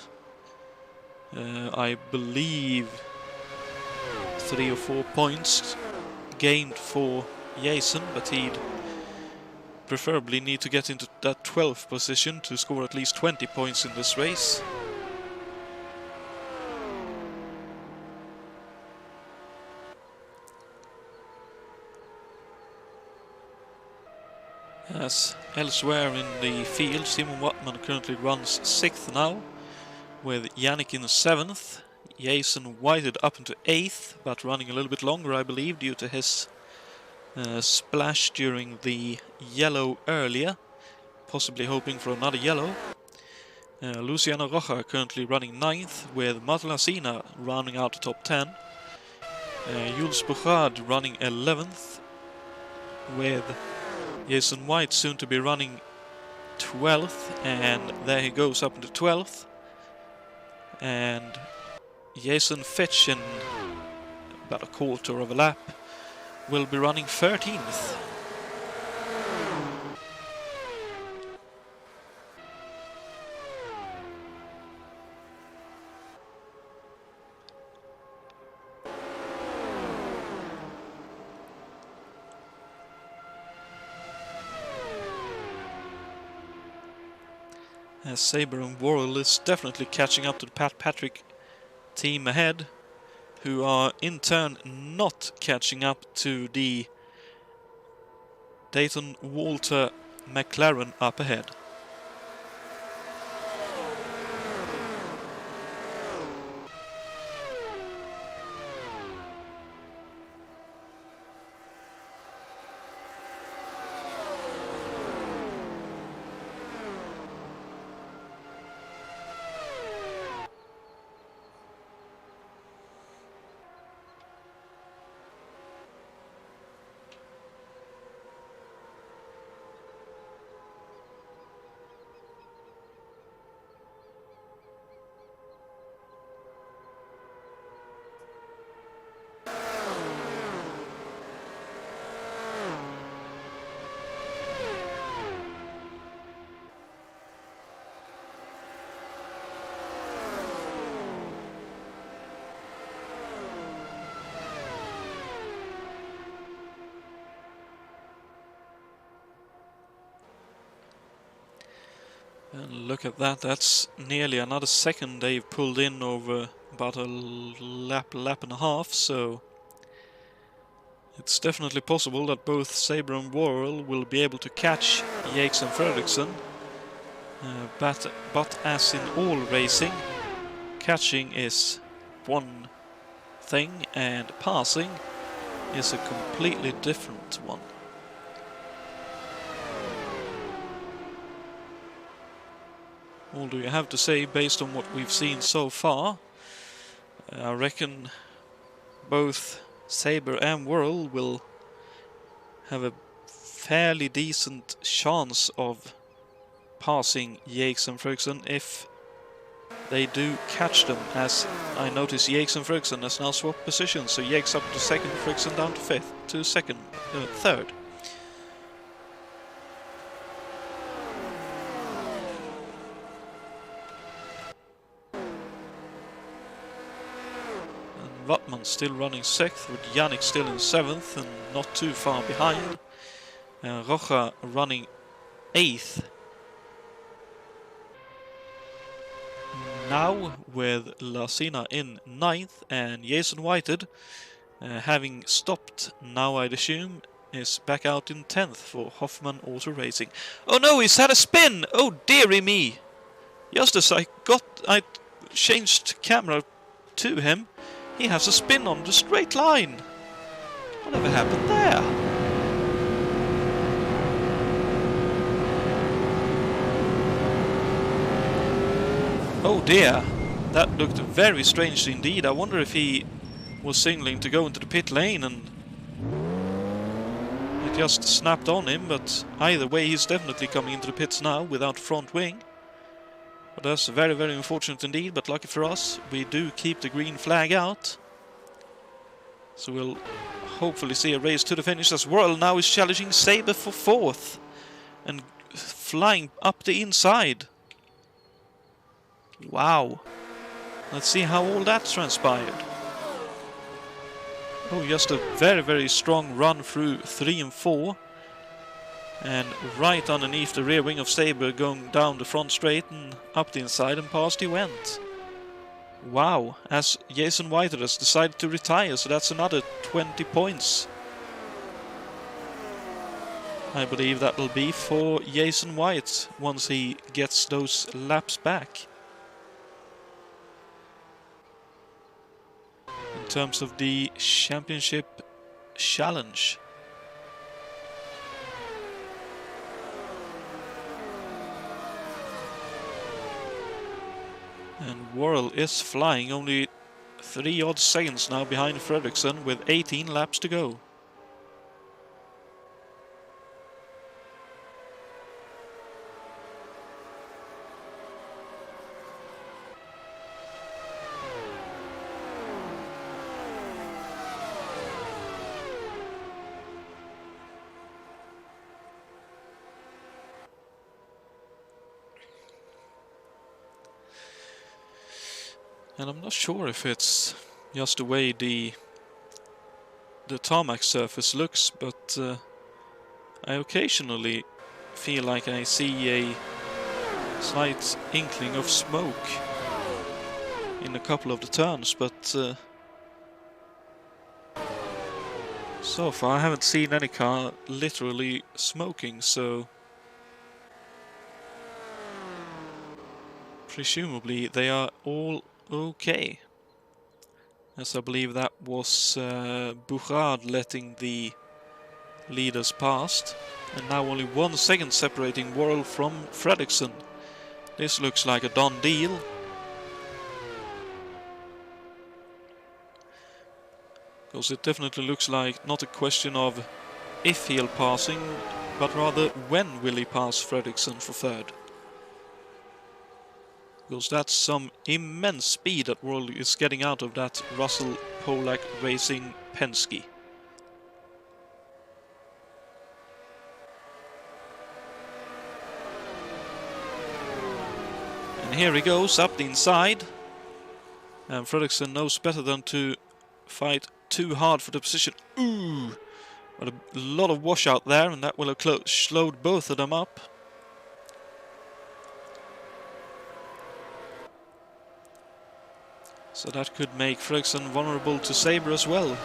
I believe, 3 or 4 points gained for Jason, but he'd preferably need to get into that 12th position to score at least 20 points in this race. As elsewhere in the field, Simon Wattman currently runs 6th now, with Yannick in 7th. Jason Whited up into 8th, but running a little bit longer, I believe, due to his splash during the yellow earlier, possibly hoping for another yellow. Luciano Roja currently running 9th, with Matlasina rounding out the top 10. Jules Bouchard running 11th, with Jason White soon to be running 12th, and there he goes up into 12th. And Jason Fitch, in about a quarter of a lap, will be running 13th. As Sabre and Worrell is definitely catching up to the Patrick team ahead, who are in turn not catching up to the Dayton Walter McLaren up ahead. And look at that, that's nearly another second they've pulled in over about a lap and a half, so it's definitely possible that both Sabre and Worrell will be able to catch Yates and Fredriksson. But as in all racing, catching is one thing and passing is a completely different one. All do you have to say based on what we've seen so far? I reckon both Sabre and Worrell will have a fairly decent chance of passing Yates and Fredriksson if they do catch them, as I notice Yates and Fredriksson has now swapped positions, so Yates up to second, Fredriksson down to fifth, to third. Wattman still running 6th, with Yannick still in 7th and not too far behind. Rocha running 8th. Now with Lacina in 9th and Jason Whited having stopped now, I'd assume, is back out in 10th for Hoffman Auto Racing. Oh no, he's had a spin! Oh dearie me! Just as I changed camera to him, he has a spin on the straight line. Whatever happened there? Oh dear, that looked very strange indeed. I wonder if he was signaling to go into the pit lane and it just snapped on him, but either way he's definitely coming into the pits now without front wing. But that's very, very unfortunate indeed, but lucky for us, we do keep the green flag out. So we'll hopefully see a race to the finish as Worrell now is challenging Sabre for 4th and flying up the inside. Wow. Let's see how all that transpired. Oh, just a very, very strong run through 3 and 4. And right underneath the rear wing of Sabre, going down the front straight and up the inside, and past he went. Wow, as Jason White has decided to retire, so that's another 20 points. I believe that will be for Jason White once he gets those laps back. In terms of the championship challenge. And Worrell is flying only 3 odd seconds now behind Fredriksson with 18 laps to go. And I'm not sure if it's just the way the tarmac surface looks, but I occasionally feel like I see a slight inkling of smoke in a couple of the turns, but so far I haven't seen any car literally smoking, so presumably they are all okay, as I believe that was Bouchard letting the leaders past, and now only 1 second separating Worrell from Fredriksson. This looks like a done deal. Because it definitely looks like not a question of if he'll passing, but rather when will he pass Fredriksson for 3rd. Because that's some immense speed that Worrell is getting out of that Russell Polak Racing Penske. And here he goes up the inside. And Fredriksson knows better than to fight too hard for the position. Ooh! But a lot of washout there, and that will have slowed both of them up. So that could make Fredriksson vulnerable to Sabre as well.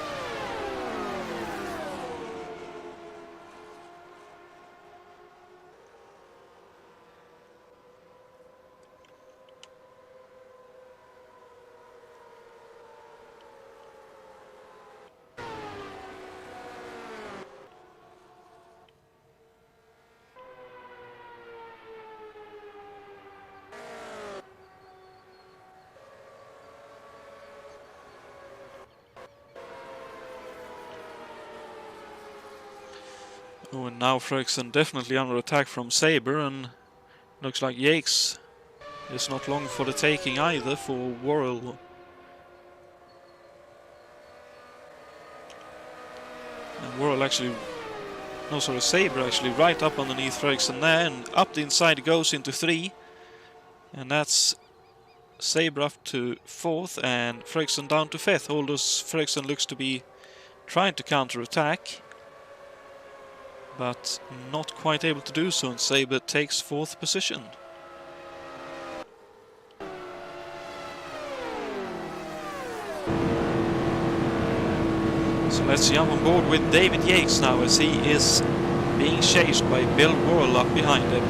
Oh, and now Fredriksson definitely under attack from Sabre, and looks like Yakes is not long for the taking either for Worrell. And Worrell actually, no sorry, Sabre actually right up underneath Fredriksson there, and up the inside goes into 3. And that's Sabre up to 4th and Fredriksson down to 5th, although Fredriksson looks to be trying to counter-attack. but not quite able to do so, and Saber takes 4th position. So let's jump on board with David Yates now, as he is being chased by Bill Worrell up behind him.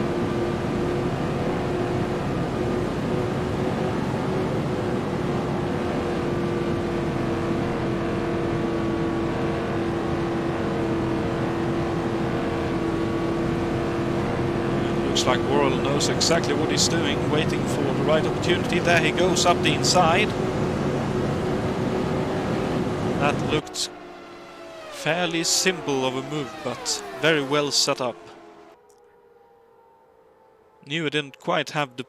Looks like Worrell knows exactly what he's doing, waiting for the right opportunity. There he goes up the inside. That looked fairly simple of a move, but very well set up. Knew I didn't quite have the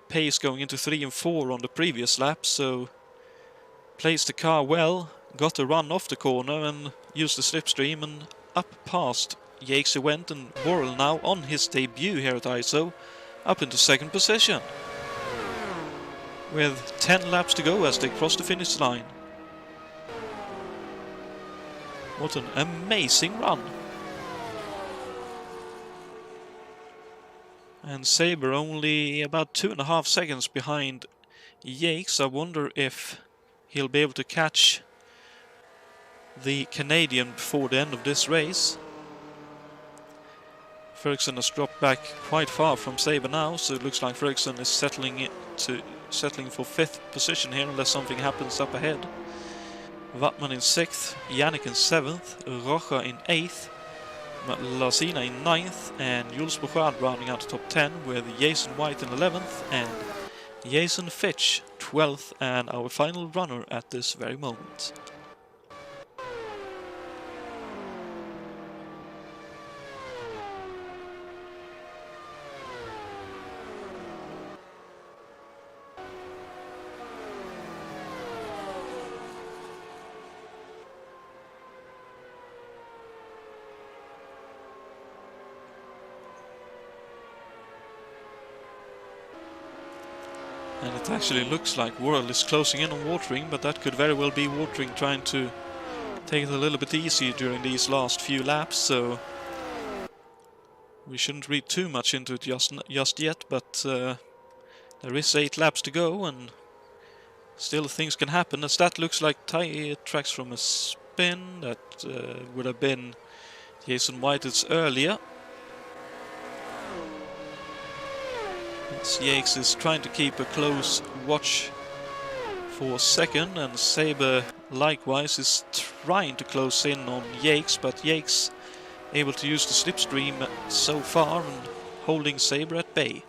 pace going into 3 and 4 on the previous lap, so placed the car well, got a run off the corner and used the slipstream, and up past Yates went, and Worrell now on his debut here at ISO, up into 2nd position. With 10 laps to go as they cross the finish line. What an amazing run! And Saber only about 2.5 seconds behind Yates. I wonder if he'll be able to catch the Canadian before the end of this race. Ferguson has dropped back quite far from Saber now, so it looks like Ferguson is settling for 5th position here unless something happens up ahead. Wattman in 6th, Yannick in 7th, Rocha in 8th, Lasina in 9th, and Jules Bourgeois rounding out the top 10 with Jason White in 11th and Jason Fitch 12th, and our final runner at this very moment. And it actually looks like Worrell is closing in on Watering, but that could very well be Watering trying to take it a little bit easy during these last few laps, so we shouldn't read too much into it just yet, but there is 8 laps to go and still things can happen, as that looks like tire tracks from a spin. That would have been Jason White's earlier. Yates is trying to keep a close watch for 2nd, and Saber likewise is trying to close in on Yates, but Yates able to use the slipstream so far and holding Saber at bay.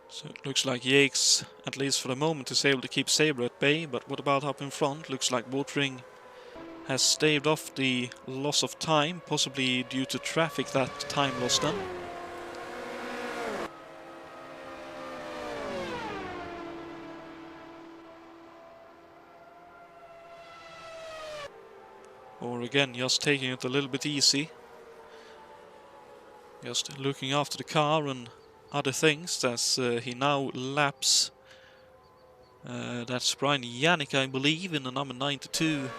So it looks like Yates, at least for the moment, is able to keep Saber at bay, but what about up in front? Looks like Watering has staved off the loss of time, possibly due to traffic, that time lost then. Or again, just taking it a little bit easy. Just looking after the car and other things, as he now laps. That's Brian Yannick, I believe, in the number 92.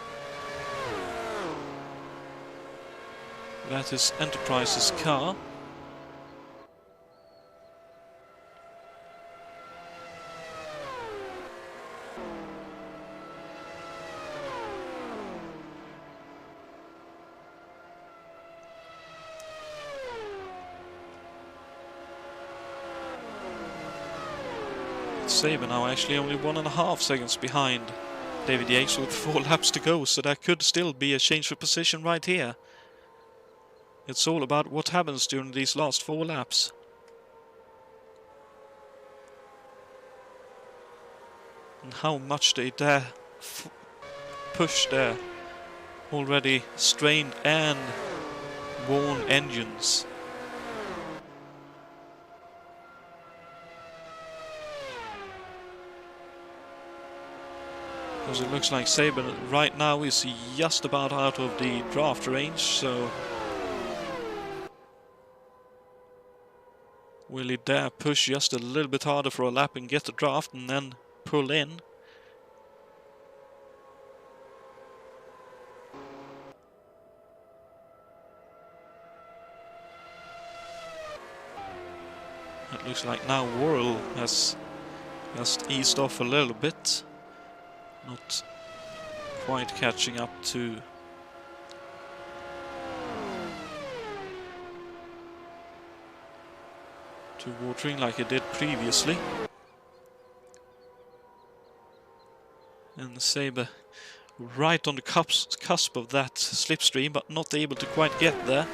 That is Enterprise's car. Saber now actually only 1.5 seconds behind David Yates with 4 laps to go, so that could still be a change of position right here. It's all about what happens during these last 4 laps. and how much they dare push their already strained and worn engines. Because it looks like Saber right now is just about out of the draft range, so will he dare push just a little bit harder for a lap and get the draft and then pull in? It looks like now Worrell has just eased off a little bit. Not quite catching up to Watering like he did previously. And Saber right on the cusp of that slipstream, but not able to quite get there.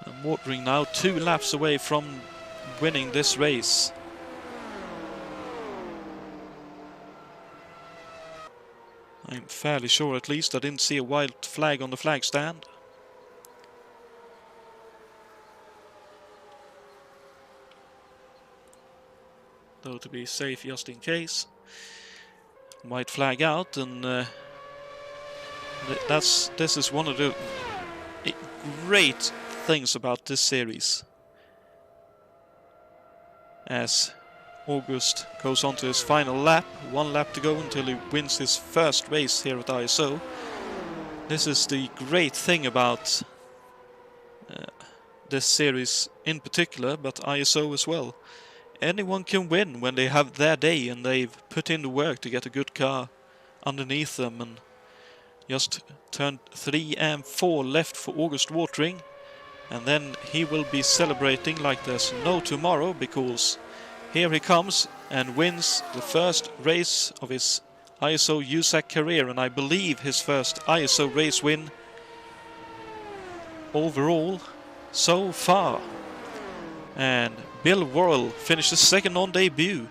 And Watering now 2 laps away from winning this race. I'm fairly sure, at least, I didn't see a white flag on the flag stand. Though to be safe just in case. White flag out, and this is one of the great things about this series. As August goes on to his final lap, 1 lap to go until he wins his first race here at ISO. This is the great thing about this series in particular, but ISO as well. Anyone can win when they have their day and they've put in the work to get a good car underneath them, and just turn 3 and 4 left for August Watering, and then he will be celebrating like there's no tomorrow, because here he comes and wins the first race of his ISO USAC career, and I believe his first ISO race win overall so far. And Bill Worrell finishes second on debut.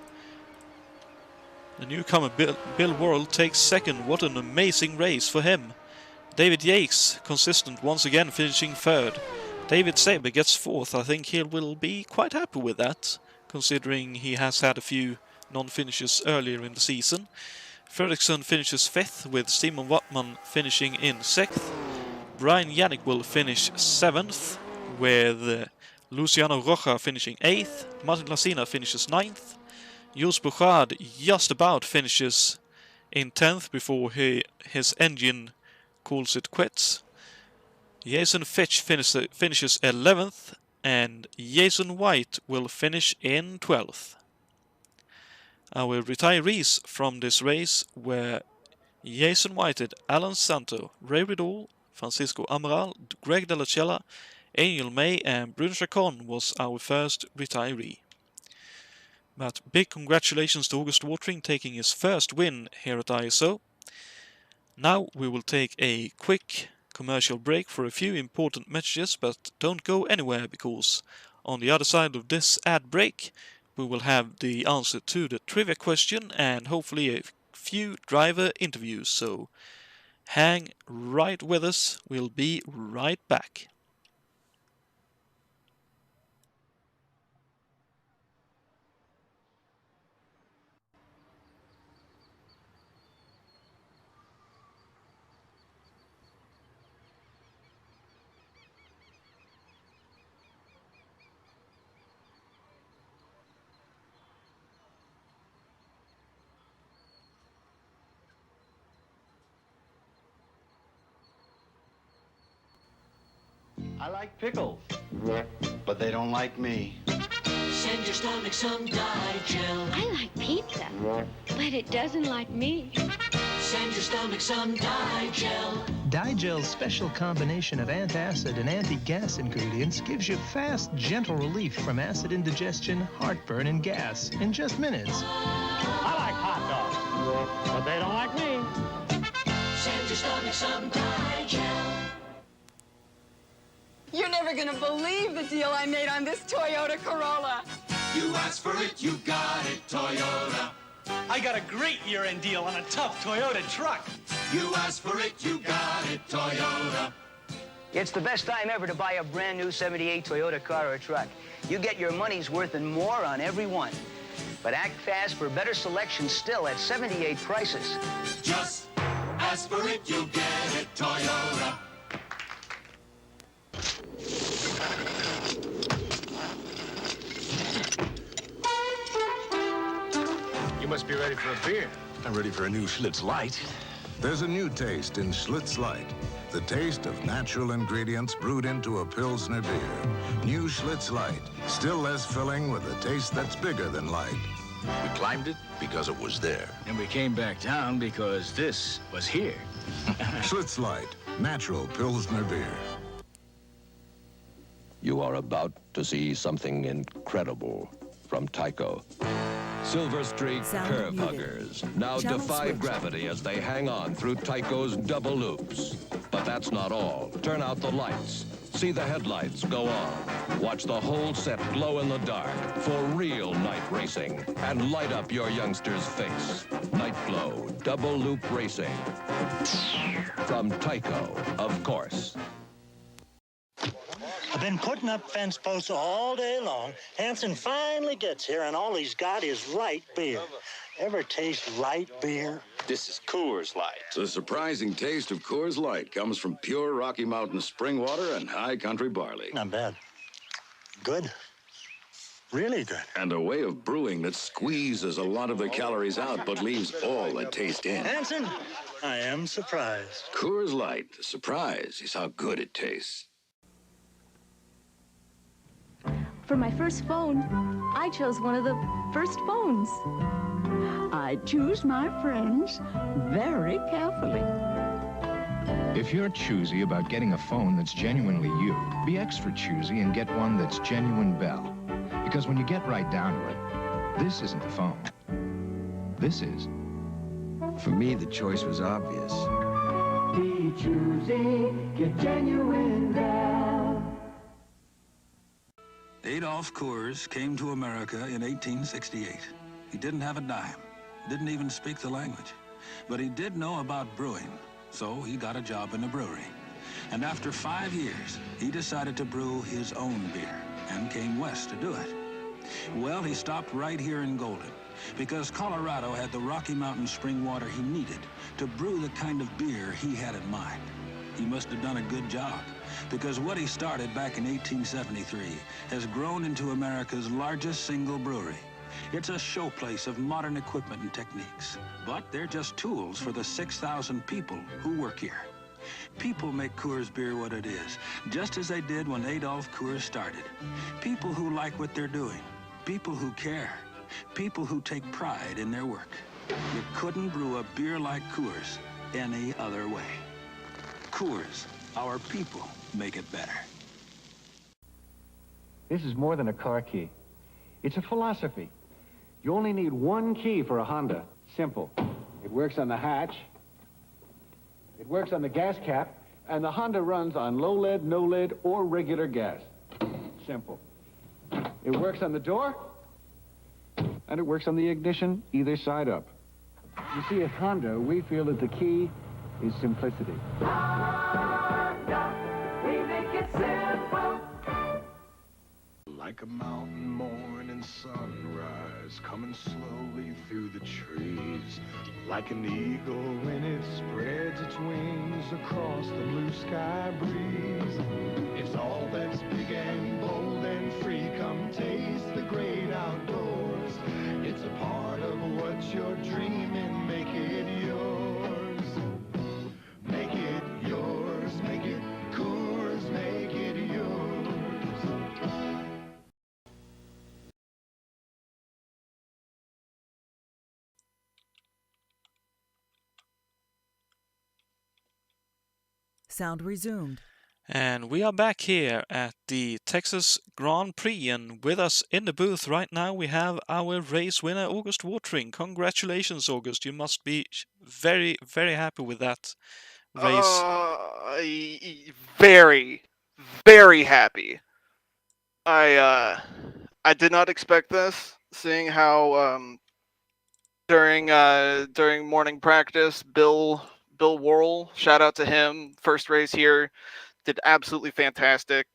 The newcomer Bill Worrell takes second. What an amazing race for him. David Yates, consistent once again, finishing third. David Saber gets fourth. I think he will be quite happy with that, considering he has had a few non-finishes earlier in the season. Fredriksson finishes 5th, with Simon Wattman finishing in 6th. Brian Yannick will finish 7th, with Luciano Rocha finishing 8th. Martin Lasina finishes 9th. Jules Bouchard just about finishes in 10th before his engine calls it quits. Jason Fitch finishes 11th, and Jason White will finish in 12th. Our retirees from this race were Jason Whited, Alan Santo, Ray Riddle, Francisco Amaral, Greg De La Cella, Angel May, and Bruno Chacon was our first retiree. But big congratulations to August Watering taking his first win here at ISO. Now we will take a quick commercial break for a few important messages, but don't go anywhere, because on the other side of this ad break we will have the answer to the trivia question and hopefully a few driver interviews, so hang right with us, we'll be right back. I like pickles, but they don't like me. Send your stomach some Digel. I like pizza, but it doesn't like me. Send your stomach some Digel. Digel's special combination of antacid and anti-gas ingredients gives you fast, gentle relief from acid indigestion, heartburn, and gas in just minutes. I like hot dogs, but they don't like me. Send your stomach some Digel. You're never never gonna believe the deal I made on this Toyota Corolla. You asked for it, you got it, Toyota. I got a great year-end deal on a tough Toyota truck. You asked for it, you got it, Toyota. It's the best time ever to buy a brand new 78 Toyota car or truck. You get your money's worth and more on every one. But act fast for better selection still at 78 prices. Just ask for it, you get it, Toyota. You must be ready for a beer. I'm ready for a new Schlitz Light. There's a new taste in Schlitz Light. The taste of natural ingredients brewed into a Pilsner beer. New Schlitz Light. Still less filling with a taste that's bigger than light. We climbed it because it was there. And we came back down because this was here. Schlitz Light. Natural Pilsner beer. You are about to see something incredible from Tyco. Silver Streak Curve Huggers now defy gravity as they hang on through Tyco's double loops. But that's not all. Turn out the lights. See the headlights go on. Watch the whole set glow in the dark for real night racing. And light up your youngster's face. Night Glow Double Loop Racing. From Tyco, of course. I've been putting up fence posts all day long. Hanson finally gets here, and all he's got is light beer. Ever taste light beer? This is Coors Light. The surprising taste of Coors Light comes from pure Rocky Mountain spring water and high country barley. Not bad. Good. Really good. And a way of brewing that squeezes a lot of the calories out but leaves all the taste in. Hanson, I am surprised. Coors Light, the surprise is how good it tastes. For my first phone, I chose one of the first phones. I choose my friends very carefully. If you're choosy about getting a phone that's genuinely you, be extra choosy and get one that's genuine Bell. Because when you get right down to it, this isn't the phone. This is. For me, the choice was obvious. Be choosy, get genuine Bell. Adolf Coors came to America in 1868. He didn't have a dime, didn't even speak the language, but he did know about brewing, so he got a job in a brewery. And after 5 years, he decided to brew his own beer and came west to do it. Well, he stopped right here in Golden because Colorado had the Rocky Mountain spring water he needed to brew the kind of beer he had in mind. He must have done a good job, because what he started back in 1873 has grown into America's largest single brewery. It's a showplace of modern equipment and techniques, but they're just tools for the 6,000 people who work here. People make Coors beer what it is, just as they did when Adolf Coors started. People who like what they're doing, people who care, people who take pride in their work. You couldn't brew a beer like Coors any other way. Coors, our people make it better. This is more than a car key. It's a philosophy. You only need one key for a Honda. Simple. It works on the hatch, it works on the gas cap, and the Honda runs on low lead, no lead, or regular gas. Simple. It works on the door, and it works on the ignition, either side up. You see, at Honda, we feel that the key is simplicity. We make it simple. Like a mountain morning sunrise coming slowly through the trees. Like an eagle when it spreads its wings across the blue sky breeze. It's all that's big and bold and free. Come taste the great outdoors. It's a part of what you're dreaming. Make it yours. Make it yours. Make it Coors. Make it yours. Sound resumed. And we are back here at the Texas Grand Prix, and with us in the booth right now we have our race winner, August Watering. Congratulations, August. You must be very, very happy with that race. Very, very happy. I did not expect this, seeing how during morning practice, Bill Worrell, shout out to him, first race here, did absolutely fantastic.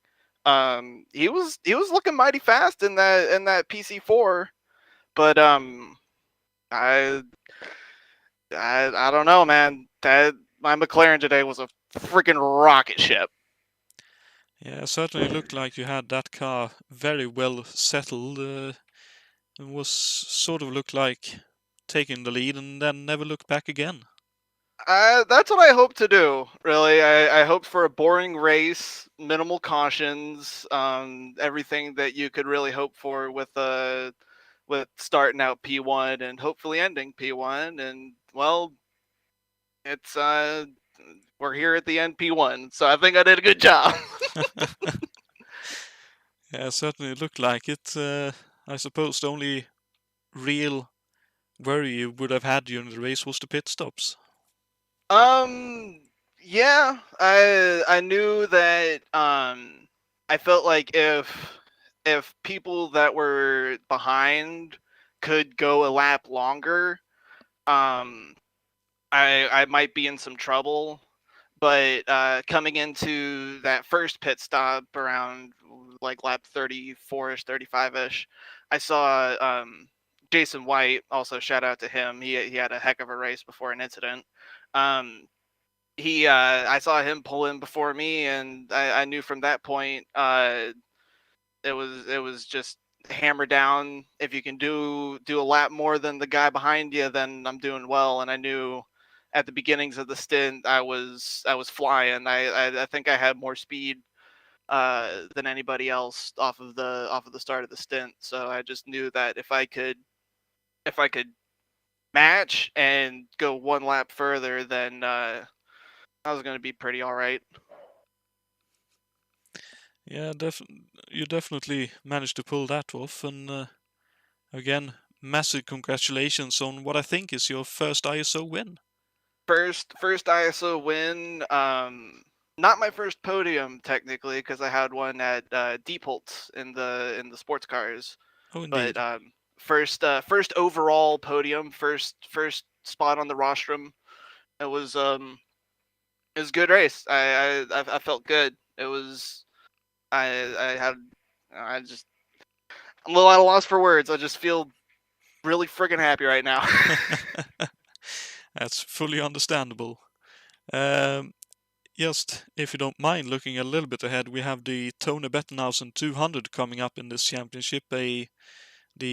He was looking mighty fast in that PC4, but I I don't know, man. That my McLaren today was a freaking rocket ship. Yeah, it certainly looked like you had that car very well settled. It was sort of looked like taking the lead and then never look back again. That's what I hope to do. Really, I hope for a boring race, minimal cautions, everything that you could really hope for with starting out P1 and hopefully ending P1. And well, it's we're here at the end P1, so I think I did a good job. Yeah, certainly looked like it. I suppose the only real worry you would have had during the race was the pit stops. Yeah, I knew that I felt like if people that were behind could go a lap longer, um I might be in some trouble. But coming into that first pit stop around like lap 34ish, 35ish, I saw Jason White. Also, shout out to him. He had a heck of a race before an incident. Um, I saw him pull in before me, and I knew from that point it was just hammer down. If you can do a lap more than the guy behind you, then I'm doing well. And I knew at the beginnings of the stint I was flying. I think I had more speed than anybody else off of the start of the stint. So I just knew that if I could match and go one lap further, then I was going to be pretty all right. Yeah, you definitely managed to pull that off, and again, massive congratulations on what I think is your first ISO win. First ISO win. Not my first podium technically, because I had one at Diepholz in the sports cars. Oh, indeed. But first overall podium, first spot on the rostrum. It was a good race. I felt good. It was I just I'm a little at a loss for words. I just feel really friggin' happy right now. That's fully understandable. Just if you don't mind looking a little bit ahead, we have the Tony Bettenhausen 200 coming up in this championship, the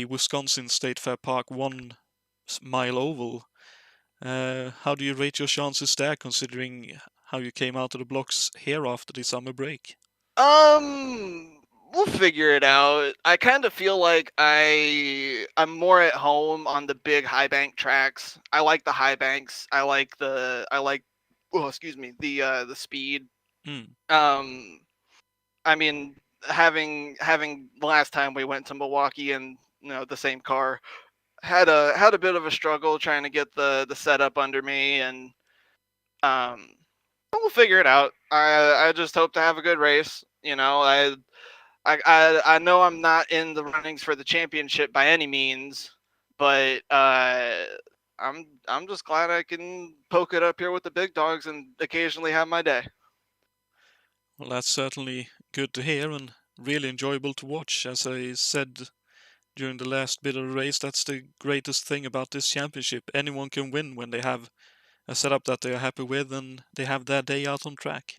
Wisconsin State Fair Park 1 mile oval. How do you rate your chances there, considering how you came out of the blocks here after the summer break? We'll figure it out. I kind of feel like I'm more at home on the big high bank tracks. I like the high banks. I like the speed. I mean, having the last time we went to Milwaukee and the same car had a bit of a struggle trying to get the setup under me, and we'll figure it out. I just hope to have a good race. I know I'm not in the runnings for the championship by any means, but I'm just glad I can poke it up here with the big dogs and occasionally have my day. Well, that's certainly good to hear and really enjoyable to watch. As I said during the last bit of the race, that's the greatest thing about this championship. Anyone can win when they have a setup that they are happy with and they have their day out on track.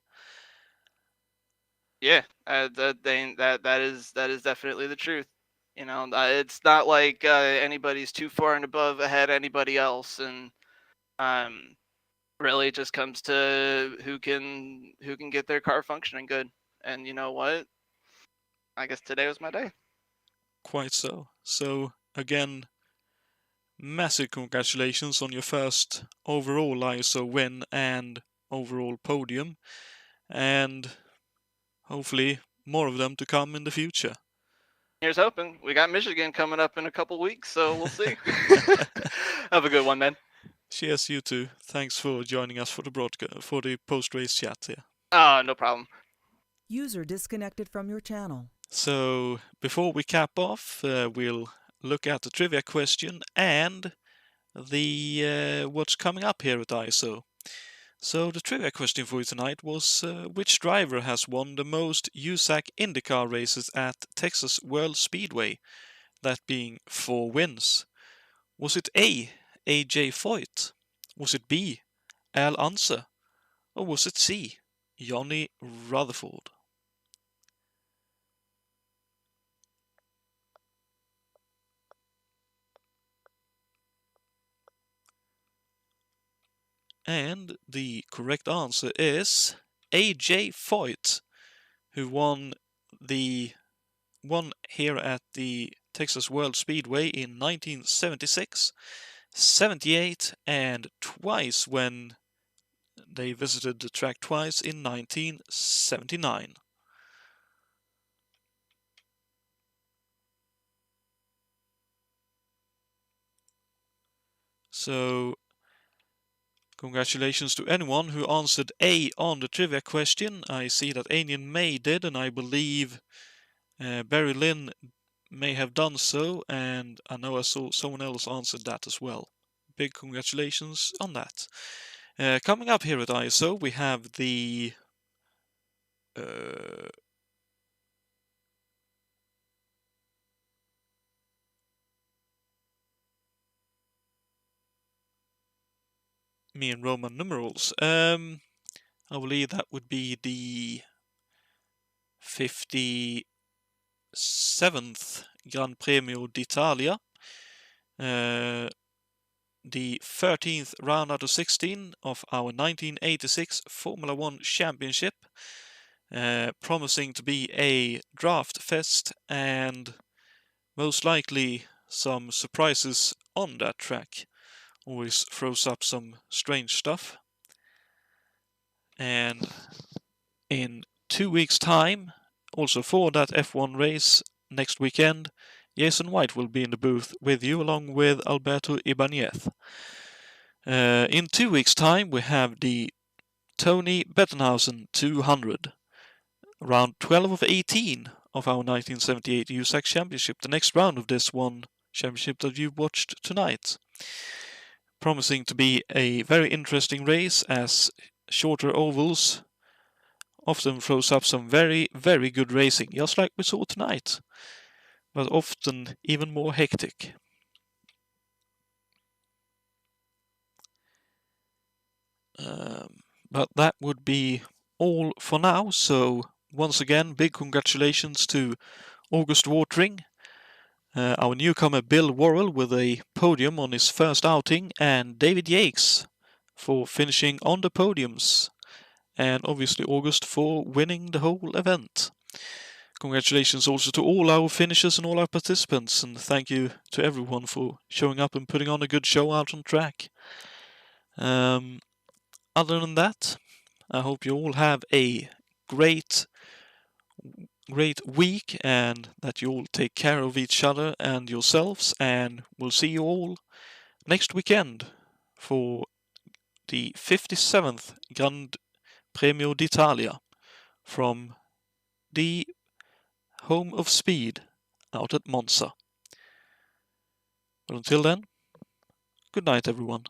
Yeah, that is definitely the truth. It's not like anybody's too far and above ahead anybody else, and really it just comes to who can get their car functioning good. And you know what? I guess today was my day. Quite so. So again, massive congratulations on your first overall ISO win and overall podium, and hopefully more of them to come in the future. Here's hoping. We got Michigan coming up in a couple weeks, so we'll see. Have a good one, man. Cheers, you too. Thanks for joining us for the post-race chat here. Oh, no problem. User disconnected from your channel. So before we cap off, we'll look at the trivia question and the what's coming up here at ISO. So the trivia question for you tonight was which driver has won the most USAC IndyCar races at Texas World Speedway, that being 4 wins? Was it A. AJ Foyt? Was it B. Al Unser? Or was it C. Johnny Rutherford? And the correct answer is AJ Foyt, who won here at the Texas World Speedway in 1976, 78, and twice when they visited the track twice in 1979. So, congratulations to anyone who answered A on the trivia question. I see that Anian May did, and I believe Barry Lynn may have done so, and I know I saw someone else answered that as well. Big congratulations on that. Coming up here at ISO, we have the me and Roman numerals. I believe that would be the 57th Gran Premio d'Italia, the 13th round out of 16 of our 1986 Formula 1 Championship, promising to be a draft fest and most likely some surprises on that track. Always throws up some strange stuff. And in 2 weeks' time, also for that F1 race next weekend, Jason White will be in the booth with you along with Alberto Ibanez. In 2 weeks' time, we have the Tony Bettenhausen 200, round 12 of 18 of our 1978 USAC Championship, the next round of this one championship that you watched tonight. Promising to be a very interesting race, as shorter ovals often throws up some very, very good racing, just like we saw tonight, but often even more hectic. But that would be all for now, so once again, big congratulations to August Watering, our newcomer Bill Worrell with a podium on his first outing, and David Yates for finishing on the podiums, and obviously August for winning the whole event. Congratulations also to all our finishers and all our participants, and thank you to everyone for showing up and putting on a good show out on track. Other than that, I hope you all have a great week, and that you all take care of each other and yourselves, and we'll see you all next weekend for the 57th Gran Premio d'Italia from the home of speed out at Monza. But until then, good night everyone.